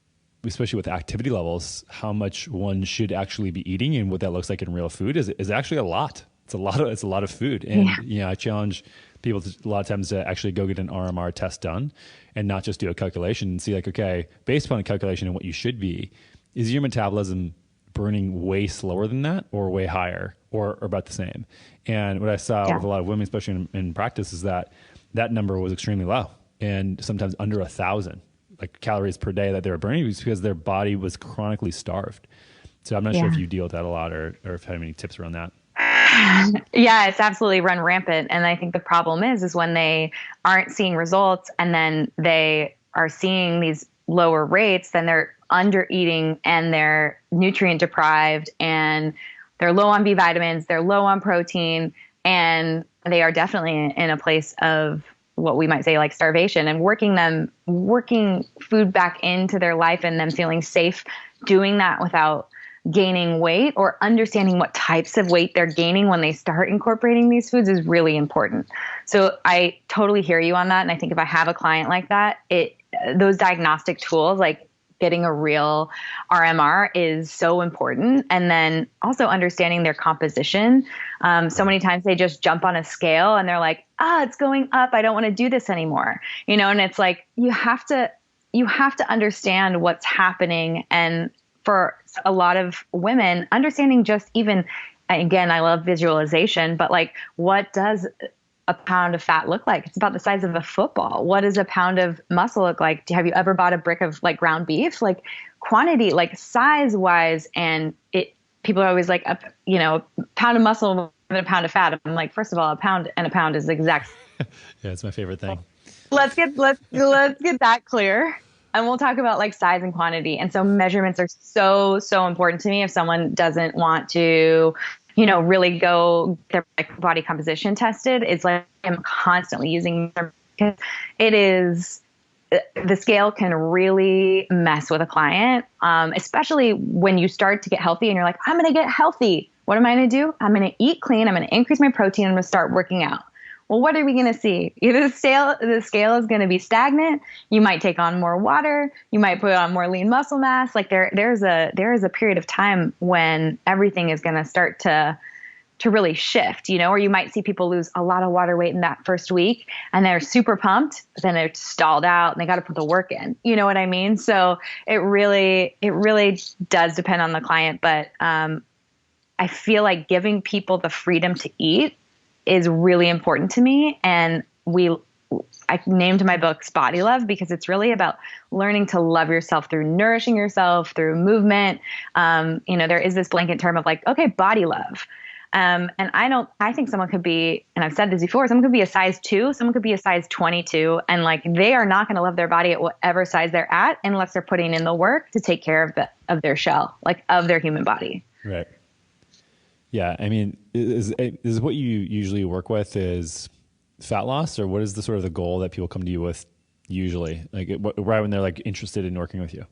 especially with activity levels, how much one should actually be eating and what that looks like in real food is actually a lot. It's a lot of food. And, I challenge people a lot of times to actually go get an RMR test done and not just do a calculation and see like, okay, based upon a calculation and what you should be, is your metabolism burning way slower than that or way higher or about the same? And what I saw with a lot of women, especially in practice, is that number was extremely low and sometimes under 1,000. Like calories per day that they were burning because their body was chronically starved. So I'm not sure if you deal with that a lot or if you have any tips around that.
Yeah, it's absolutely run rampant. And I think the problem is when they aren't seeing results and then they are seeing these lower rates, then they're under eating and they're nutrient deprived and they're low on B vitamins, they're low on protein, and they are definitely in a place of what we might say like starvation, and working food back into their life and them feeling safe doing that without gaining weight or understanding what types of weight they're gaining when they start incorporating these foods is really important. So I totally hear you on that. And I think if I have a client like that, those diagnostic tools, like getting a real RMR, is so important. And then also understanding their composition. So many times they just jump on a scale and they're like, it's going up. I don't want to do this anymore. And it's like, you have to understand what's happening. And for a lot of women, understanding just even, again, I love visualization, but like, what does a pound of fat look like? It's about the size of a football. What does a pound of muscle look like? Have you ever bought a brick of like ground beef? Like quantity, like size wise, and people are always like, a pound of muscle and a pound of fat. I'm like, first of all, a pound and a pound is exact.
Yeah, it's my favorite thing.
Let's get that clear. And we'll talk about like size and quantity. And so measurements are so important to me. If someone doesn't want to, really go their body composition tested, it's like I'm constantly using, because the scale can really mess with a client, especially when you start to get healthy and you're like, I'm going to get healthy. What am I going to do? I'm going to eat clean. I'm going to increase my protein. I'm going to start working out. Well, what are we going to see? Either the scale is going to be stagnant. You might take on more water. You might put on more lean muscle mass. Like there is a period of time when everything is going to start to really shift, or you might see people lose a lot of water weight in that first week and they're super pumped, but then they're stalled out and they got to put the work in. You know what I mean? So it really does depend on the client. But I feel like giving people the freedom to eat is really important to me. And I named my books Body Love because it's really about learning to love yourself through nourishing yourself, through movement. There is this blanket term of like, okay, body love. And I think someone could be, and I've said this before, someone could be a size 2, someone could be a size 22, and like, they are not going to love their body at whatever size they're at unless they're putting in the work to take care of their shell, like of their human body.
Right. Yeah. I mean, is what you usually work with is fat loss, or what is the sort of the goal that people come to you with usually, like right when they're like interested in working with you?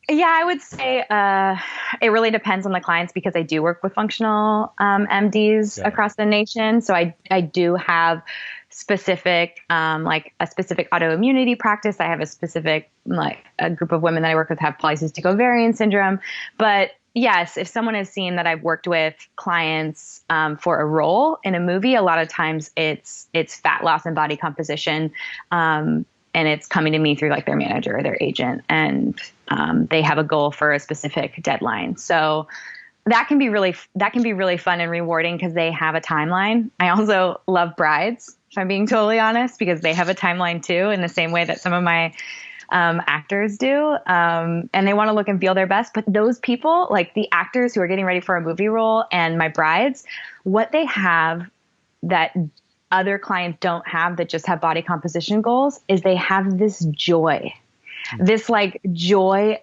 Yeah, I would say it really depends on the clients because I do work with functional MDs across the nation. So I do have specific, like a specific autoimmunity practice. I have a specific, like a group of women that I work with have polycystic ovarian syndrome. But yes, if someone has seen that I've worked with clients for a role in a movie, a lot of times it's fat loss and body composition. And it's coming to me through like their manager or their agent, and they have a goal for a specific deadline. So that can be really fun and rewarding because they have a timeline. I also love brides, if I'm being totally honest, because they have a timeline too, in the same way that some of my actors do, and they want to look and feel their best. But those people, like the actors who are getting ready for a movie role and my brides, what they have that other clients don't have that just have body composition goals is they have this joy, this like joy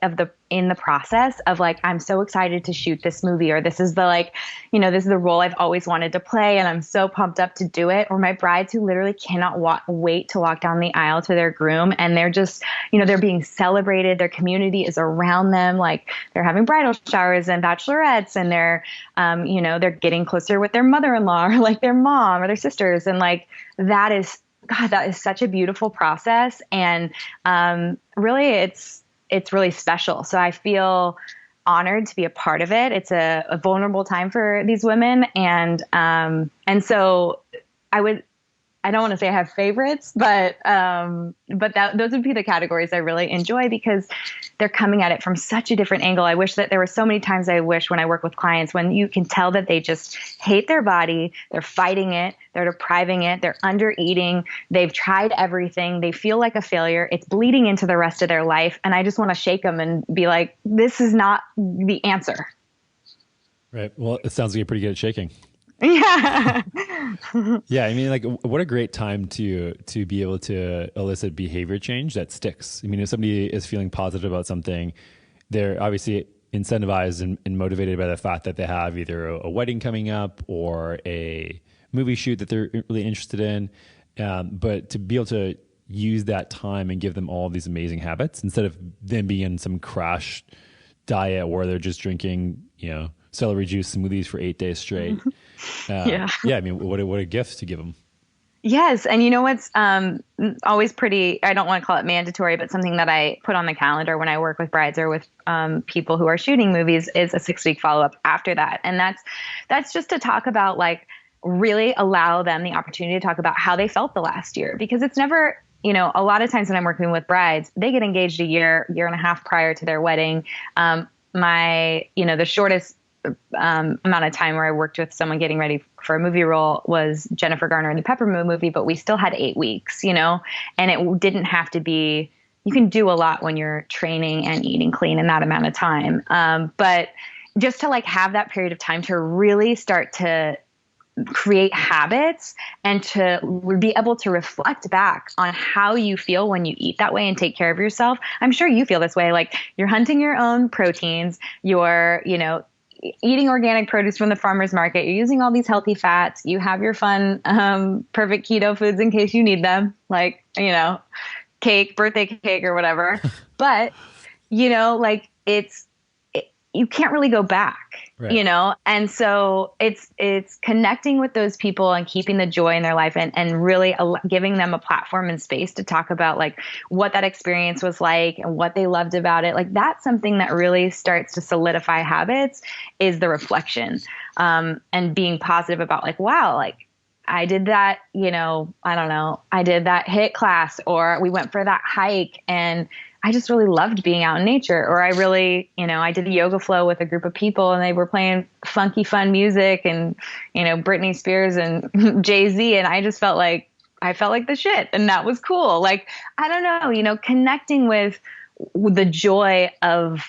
in the process of like, I'm so excited to shoot this movie, or this is the like, this is the role I've always wanted to play. And I'm so pumped up to do it. Or my brides who literally cannot wait to walk down the aisle to their groom. And they're just, they're being celebrated. Their community is around them. Like they're having bridal showers and bachelorettes, and they're, they're getting closer with their mother-in-law or like their mom or their sisters. And like, that is such a beautiful process. And really, it's really special. So I feel honored to be a part of it. It's a vulnerable time for these women. And so I don't want to say I have favorites, but those would be the categories I really enjoy because they're coming at it from such a different angle. I wish that there were so many times when I work with clients, when you can tell that they just hate their body, they're fighting it, they're depriving it, they're under eating, they've tried everything, they feel like a failure, it's bleeding into the rest of their life. And I just want to shake them and be like, this is not the answer.
Right. Well, it sounds like you're pretty good at shaking.
Yeah.
Yeah. I mean, like, what a great time to be able to elicit behavior change that sticks. I mean, if somebody is feeling positive about something, they're obviously incentivized and motivated by the fact that they have either a wedding coming up or a movie shoot that they're really interested in. But to be able to use that time and give them all these amazing habits instead of them being in some crash diet where they're just drinking, celery juice smoothies for 8 days straight. Yeah. I mean, what a gift to give them.
Yes. And what's always pretty, I don't want to call it mandatory, but something that I put on the calendar when I work with brides or with people who are shooting movies is a 6-week follow-up after that. And that's just to talk about, like, really allow them the opportunity to talk about how they felt the last year, because it's never, a lot of times when I'm working with brides, they get engaged a year and a half prior to their wedding. The shortest amount of time where I worked with someone getting ready for a movie role was Jennifer Garner in the Peppermint movie, but we still had 8 weeks, and it didn't have to be, you can do a lot when you're training and eating clean in that amount of time. But just to like have that period of time to really start to create habits and to be able to reflect back on how you feel when you eat that way and take care of yourself. I'm sure you feel this way. Like you're hunting your own proteins, you're, eating organic produce from the farmer's market, you're using all these healthy fats, you have your fun, perfect keto foods in case you need them, like, birthday cake or whatever. But, like you can't really go back, right. And so it's connecting with those people and keeping the joy in their life and really giving them a platform and space to talk about like what that experience was like and what they loved about it. Like that's something that really starts to solidify habits, is the reflection, and being positive about like, wow, like I did that, I don't know, I did that HIIT class, or we went for that hike and I just really loved being out in nature. Or I really, I did a yoga flow with a group of people and they were playing funky, fun music and, Britney Spears and Jay-Z. And I just felt like the shit. And that was cool. Like, I don't know, connecting with the joy of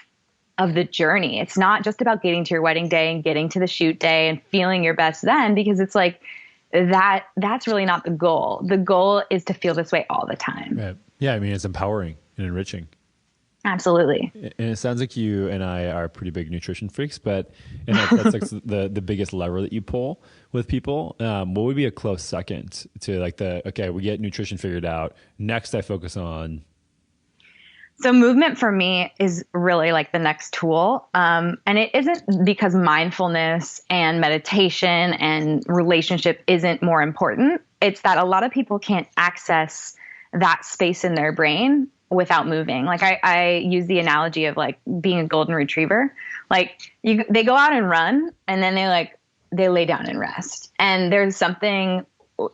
the journey. It's not just about getting to your wedding day and getting to the shoot day and feeling your best then, because it's like that's really not the goal. The goal is to feel this way all the time.
Right. Yeah. I mean, it's empowering and enriching.
Absolutely.
And it sounds like you and I are pretty big nutrition freaks, and that's like the biggest lever that you pull with people. What would be a close second to like okay, we get nutrition figured out. Next, I focus on.
So movement for me is really like the next tool. And it isn't because mindfulness and meditation and relationship isn't more important. It's that a lot of people can't access that space in their brain without moving. Like I use the analogy of like being a golden retriever. Like they go out and run and then they lay down and rest. And there's something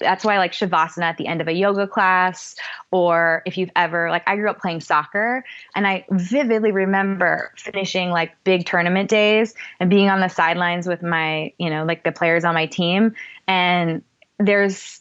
that's why I like Shavasana at the end of a yoga class, or if you've ever, like I grew up playing soccer and I vividly remember finishing like big tournament days and being on the sidelines with my, like the players on my team. And there's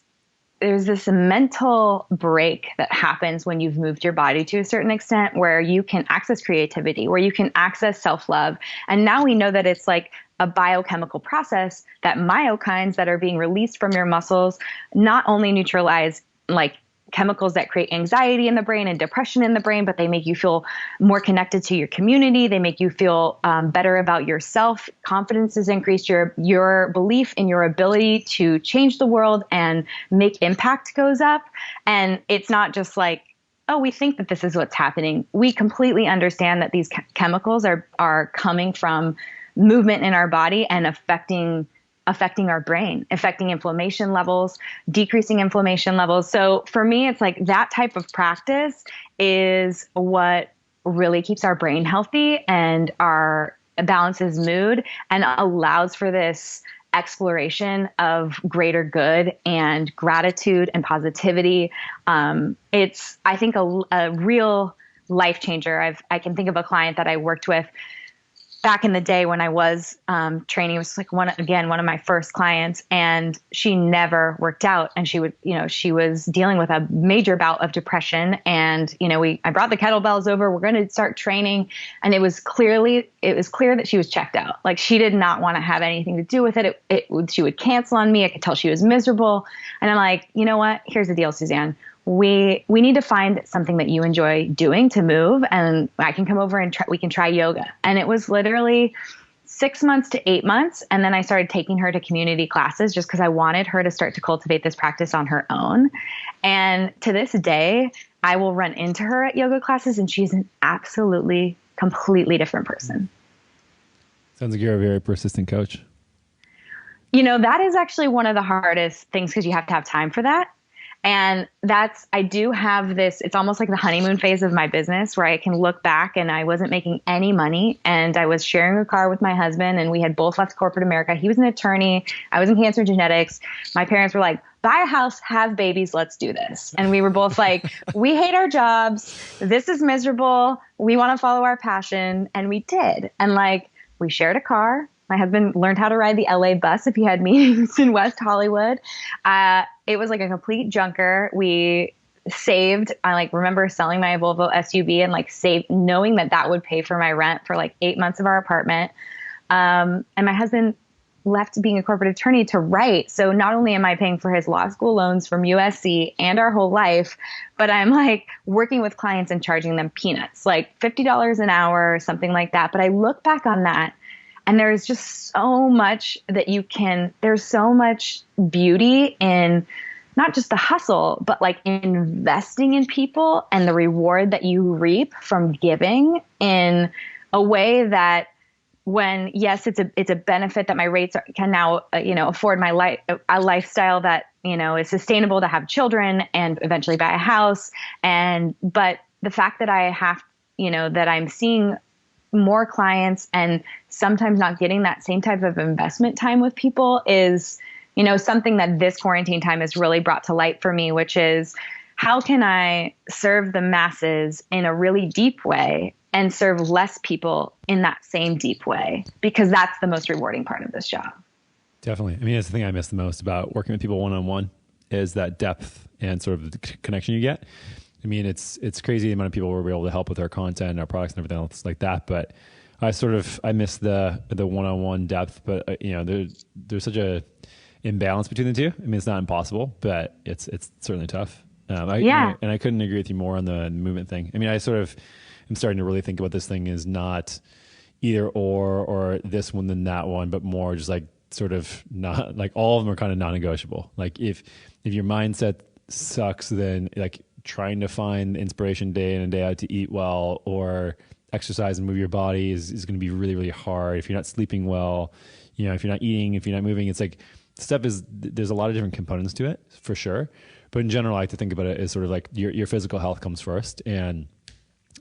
this mental break that happens when you've moved your body to a certain extent where you can access creativity, where you can access self-love. And now we know that it's like a biochemical process that myokines that are being released from your muscles not only neutralize like chemicals that create anxiety in the brain and depression in the brain, but they make you feel more connected to your community. They make you feel better about yourself. Confidence is increased. Your belief in your ability to change the world and make impact goes up. And it's not just like, oh, we think that this is what's happening. We completely understand that these chemicals are coming from movement in our body and affecting our brain, affecting inflammation levels, decreasing inflammation levels. So for me, it's like that type of practice is what really keeps our brain healthy and balances mood and allows for this exploration of greater good and gratitude and positivity. It's, I think, a real life changer. I can think of a client that I worked with back in the day when I was training. It was like one of my first clients, and she never worked out, and she was dealing with a major bout of depression. And I brought the kettlebells over. We're going to start training, and it was clear that she was checked out. Like she did not want to have anything to do with it. She would cancel on me. I could tell she was miserable, and I'm like, you know what? Here's the deal, Suzanne. We need to find something that you enjoy doing to move, and I can come over and we can try yoga. And it was literally 6 months to 8 months. And then I started taking her to community classes just because I wanted her to start to cultivate this practice on her own. And to this day, I will run into her at yoga classes and she's an absolutely, completely different person.
Sounds like you're a very persistent coach.
That is actually one of the hardest things because you have to have time for that. And I do have this, it's almost like the honeymoon phase of my business where I can look back and I wasn't making any money and I was sharing a car with my husband and we had both left corporate America. He was an attorney. I was in cancer genetics. My parents were like, buy a house, have babies, let's do this. And we were both like, we hate our jobs. This is miserable. We want to follow our passion. And we did. And like, we shared a car. My husband learned how to ride the LA bus if he had meetings in West Hollywood. It was like a complete junker. We saved. I remember selling my Volvo SUV and saved, knowing that would pay for my rent for 8 months of our apartment. And my husband left being a corporate attorney to write. So not only am I paying for his law school loans from USC and our whole life, but I'm working with clients and charging them peanuts, like $50 an hour or something like that. But I look back on that, and there's just so much there's so much beauty in not just the hustle, but investing in people and the reward that you reap from giving in a way that when, yes, it's a benefit that my rates can now, afford my a lifestyle that, is sustainable to have children and eventually buy a house. But the fact that I have, that I'm seeing more clients and sometimes not getting that same type of investment time with people is, something that this quarantine time has really brought to light for me, which is how can I serve the masses in a really deep way and serve less people in that same deep way? Because that's the most rewarding part of this job.
Definitely. I mean, that's the thing I miss the most about working with people one-on-one is that depth and sort of the connection you get. I mean, it's crazy the amount of people we're able to help with our content and our products and everything else like that. But I miss the one-on-one depth, but there's such a imbalance between the two. I mean, it's not impossible, but it's certainly tough. And I couldn't agree with you more on the movement thing. I mean, I sort of am starting to really think about this thing as not either or this one than that one, but more just sort of not all of them are kind of non-negotiable. If your mindset sucks, then trying to find inspiration day in and day out to eat well or exercise and move your body is going to be really, really hard. If you're not sleeping well, if you're not eating, if you're not moving, it's like there's a lot of different components to it for sure. But in general, I like to think about it as sort of like your physical health comes first, and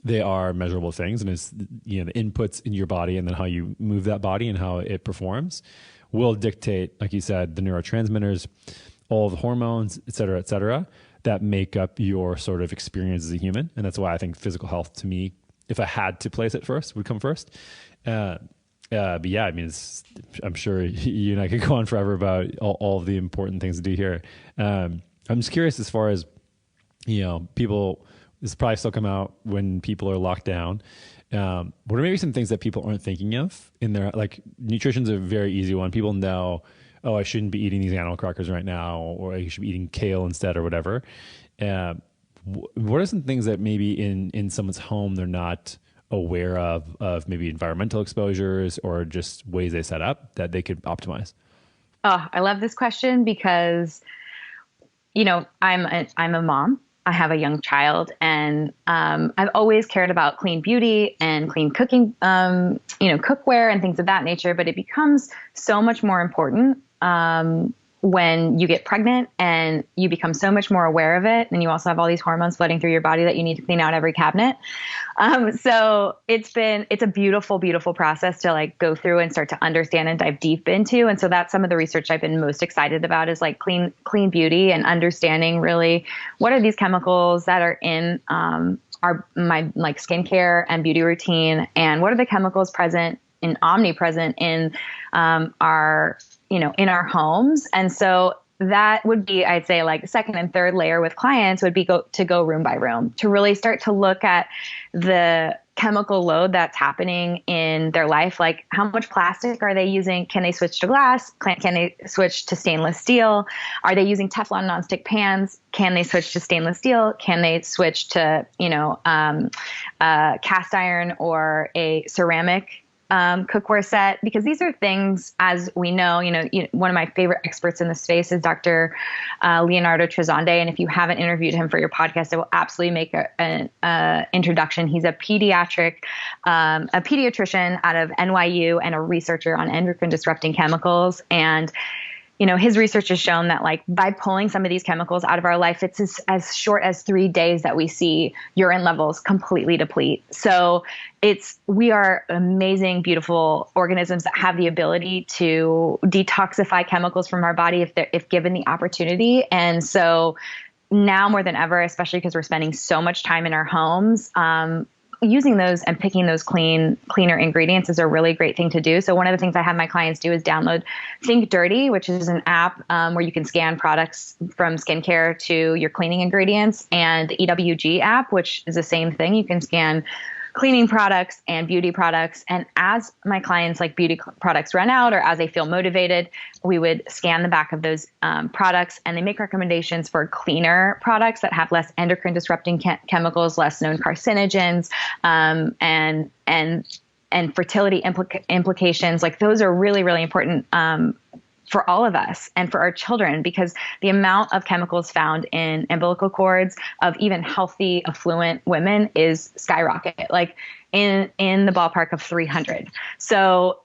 they are measurable things. And it's, the inputs in your body and then how you move that body and how it performs will dictate, like you said, the neurotransmitters, all the hormones, et cetera, that make up your sort of experience as a human. And that's why I think physical health to me, if I had to place it first, would come first. But yeah, I mean, I'm sure you and I could go on forever about all of the important things to do here. I'm just curious as far as, people, this will probably still come out when people are locked down. What are maybe some things that people aren't thinking of in their, like nutrition's a very easy one. People know, I shouldn't be eating these animal crackers right now, or I should be eating kale instead or whatever. What are some things that maybe in someone's home they're not aware of maybe environmental exposures or just ways they set up that they could optimize?
Oh, I love this question because, I'm a mom. I have a young child, and I've always cared about clean beauty and clean cooking, cookware and things of that nature. But it becomes so much more important when you get pregnant and you become so much more aware of it. And you also have all these hormones flooding through your body that you need to clean out every cabinet. So it's a beautiful, beautiful process to like go through and start to understand and dive deep into. And so that's some of the research I've been most excited about is like clean beauty and understanding really what are these chemicals that are in my like skincare and beauty routine, and what are the chemicals omnipresent in our in our homes. And so that would be, I'd say, like second and third layer with clients would be go room by room to really start to look at the chemical load that's happening in their life. Like how much plastic are they using? Can they switch to glass? Can they switch to stainless steel? Are they using Teflon nonstick pans? Can they switch to stainless steel? Can they switch to, cast iron or a ceramic cookware set? Because these are things, as we know, one of my favorite experts in the space is Dr. Leonardo Trezande. And if you haven't interviewed him for your podcast, I will absolutely make an introduction. He's a pediatrician out of NYU and a researcher on endocrine disrupting chemicals. And his research has shown that like by pulling some of these chemicals out of our life, it's as short as 3 days that we see urine levels completely deplete. So we are amazing, beautiful organisms that have the ability to detoxify chemicals from our body if given the opportunity. And so now more than ever, especially because we're spending so much time in our homes, using those and picking those cleaner ingredients is a really great thing to do. So one of the things I have my clients do is download Think Dirty, which is an app where you can scan products from skincare to your cleaning ingredients, and the EWG app, which is the same thing. You can scan cleaning products and beauty products. And as my clients like beauty products run out or as they feel motivated, we would scan the back of those products, and they make recommendations for cleaner products that have less endocrine disrupting chemicals, less known carcinogens, and fertility implications. Like those are really, really important for all of us and for our children, because the amount of chemicals found in umbilical cords of even healthy, affluent women is skyrocket, like in the ballpark of 300. So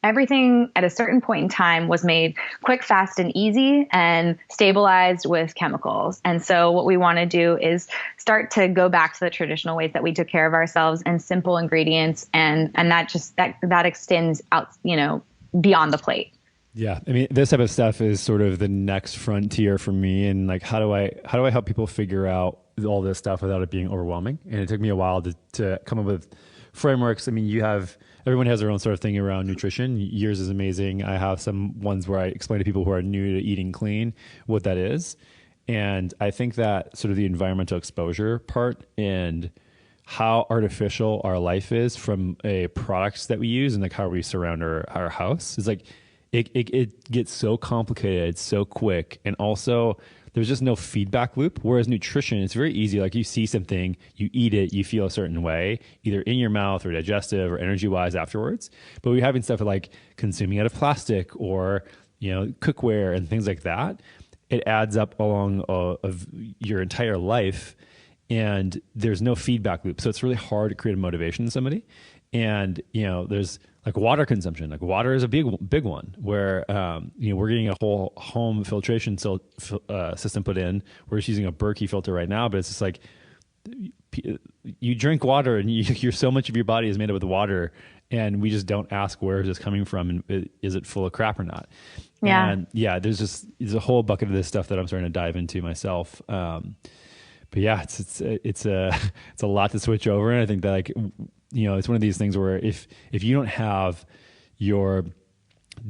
everything at a certain point in time was made quick, fast, and easy and stabilized with chemicals. And so what we want to do is start to go back to the traditional ways that we took care of ourselves and simple ingredients. And that extends out, beyond the plate.
Yeah. I mean, this type of stuff is sort of the next frontier for me. And like, how do I help people figure out all this stuff without it being overwhelming? And it took me a while to come up with frameworks. I mean, everyone has their own sort of thing around nutrition. Yours is amazing. I have some ones where I explain to people who are new to eating clean what that is. And I think that sort of the environmental exposure part and how artificial our life is from products that we use and like how we surround our house is like, it gets so complicated so quick. And also there's just no feedback loop. Whereas nutrition, it's very easy. Like you see something, you eat it, you feel a certain way, either in your mouth or digestive or energy wise afterwards. But we're having stuff like consuming out of plastic or, cookware and things like that. it adds up along of your entire life, and there's no feedback loop. So it's really hard to create a motivation in somebody. And, there's like water consumption. Like water is a big one where, we're getting a whole home filtration system put in. We're just using a Berkey filter right now, but it's just like you drink water and you're so much of your body is made up with water, and we just don't ask where is this coming from and is it full of crap or not?
Yeah.
And there's a whole bucket of this stuff that I'm starting to dive into myself. But yeah, it's a lot to switch over. And I think that it's one of these things where if you don't have your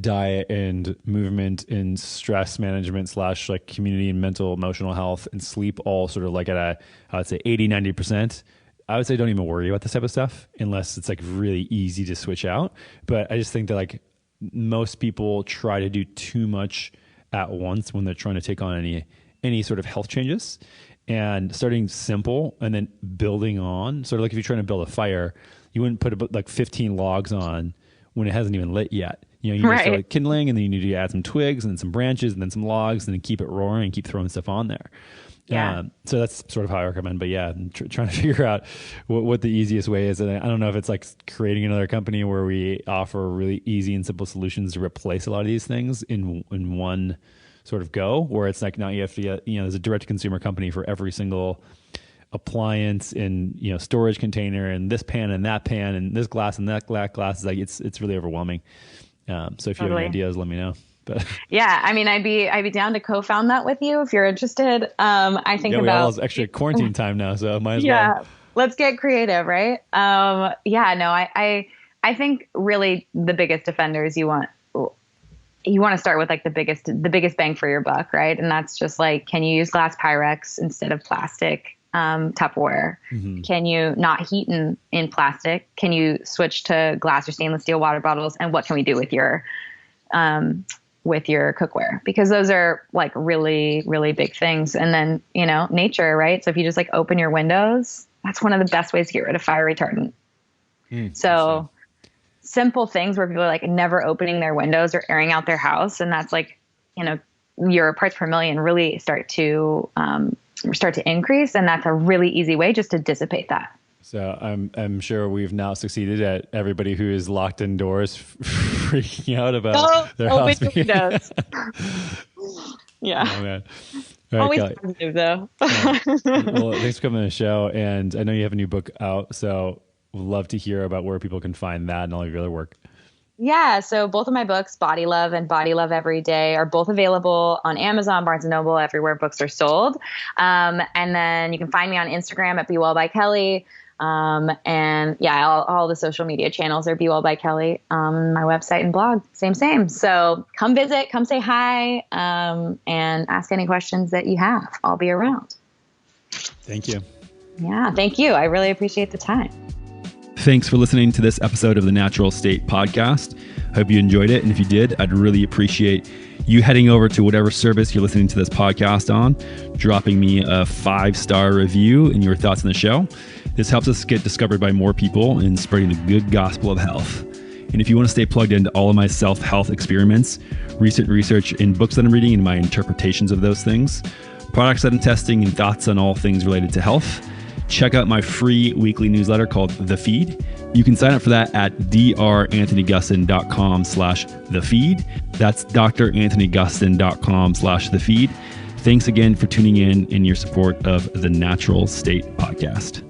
diet and movement and stress management / like community and mental emotional health and sleep all sort of like at I would say 80-90%, I would say don't even worry about this type of stuff unless it's like really easy to switch out. But I just think that like most people try to do too much at once when they're trying to take on any sort of health changes. And starting simple and then building on, sort of like if you're trying to build a fire, you wouldn't put like 15 logs on when it hasn't even lit yet. You need to start like kindling, and then you need to add some twigs and then some branches and then some logs, and then keep it roaring and keep throwing stuff on there.
Yeah.
So that's sort of how I recommend. But yeah, trying to figure out what the easiest way is. And I don't know if it's like creating another company where we offer really easy and simple solutions to replace a lot of these things in one sort of go, where it's like now you have to get, there's a direct to consumer company for every single appliance and, storage container and this pan and that pan and this glass and that glass. Like it's really overwhelming. So if you have any ideas, let me know. But
yeah, I mean, I'd be down to co-found that with you if you're interested. I think
it's actually quarantine time now, so might as well.
Yeah, let's get creative, right? I think really the biggest offenders you want to start with like the biggest bang for your buck, right? And that's just like, can you use glass Pyrex instead of plastic Tupperware? Mm-hmm. Can you not heat in plastic? Can you switch to glass or stainless steel water bottles? And what can we do with your cookware? Because those are like really, really big things. And then, nature, right? So if you just like open your windows, that's one of the best ways to get rid of fire retardant. So simple things where people are like never opening their windows or airing out their house. And that's like, your parts per million really start to increase. And that's a really easy way just to dissipate that.
So I'm sure we've now succeeded at everybody who is locked indoors freaking out about their house. Windows.
Yeah.
Oh, man. All right,
always
Kelly.
positive though.
Well, thanks for coming on the show. And I know you have a new book out, so would love to hear about where people can find that and all of your other work.
Yeah. So both of my books, Body Love and Body Love Every Day, are both available on Amazon, Barnes & Noble, everywhere books are sold. And then you can find me on Instagram at Be Well by Kelly. And yeah, all the social media channels are Be Well by Kelly. My website and blog, same. So come visit, come say hi, and ask any questions that you have. I'll be around.
Thank you.
Yeah, thank you. I really appreciate the time.
Thanks for listening to this episode of the Natural State Podcast. I hope you enjoyed it. And if you did, I'd really appreciate you heading over to whatever service you're listening to this podcast on, dropping me a 5-star review and your thoughts on the show. This helps us get discovered by more people and spreading the good gospel of health. And if you want to stay plugged into all of my self-health experiments, recent research and books that I'm reading and my interpretations of those things, products that I'm testing and thoughts on all things related to health, check out my free weekly newsletter called The Feed. You can sign up for that at dranthonygustin.com/thefeed. That's dranthonygustin.com/thefeed. Thanks again for tuning in and your support of the Natural State Podcast.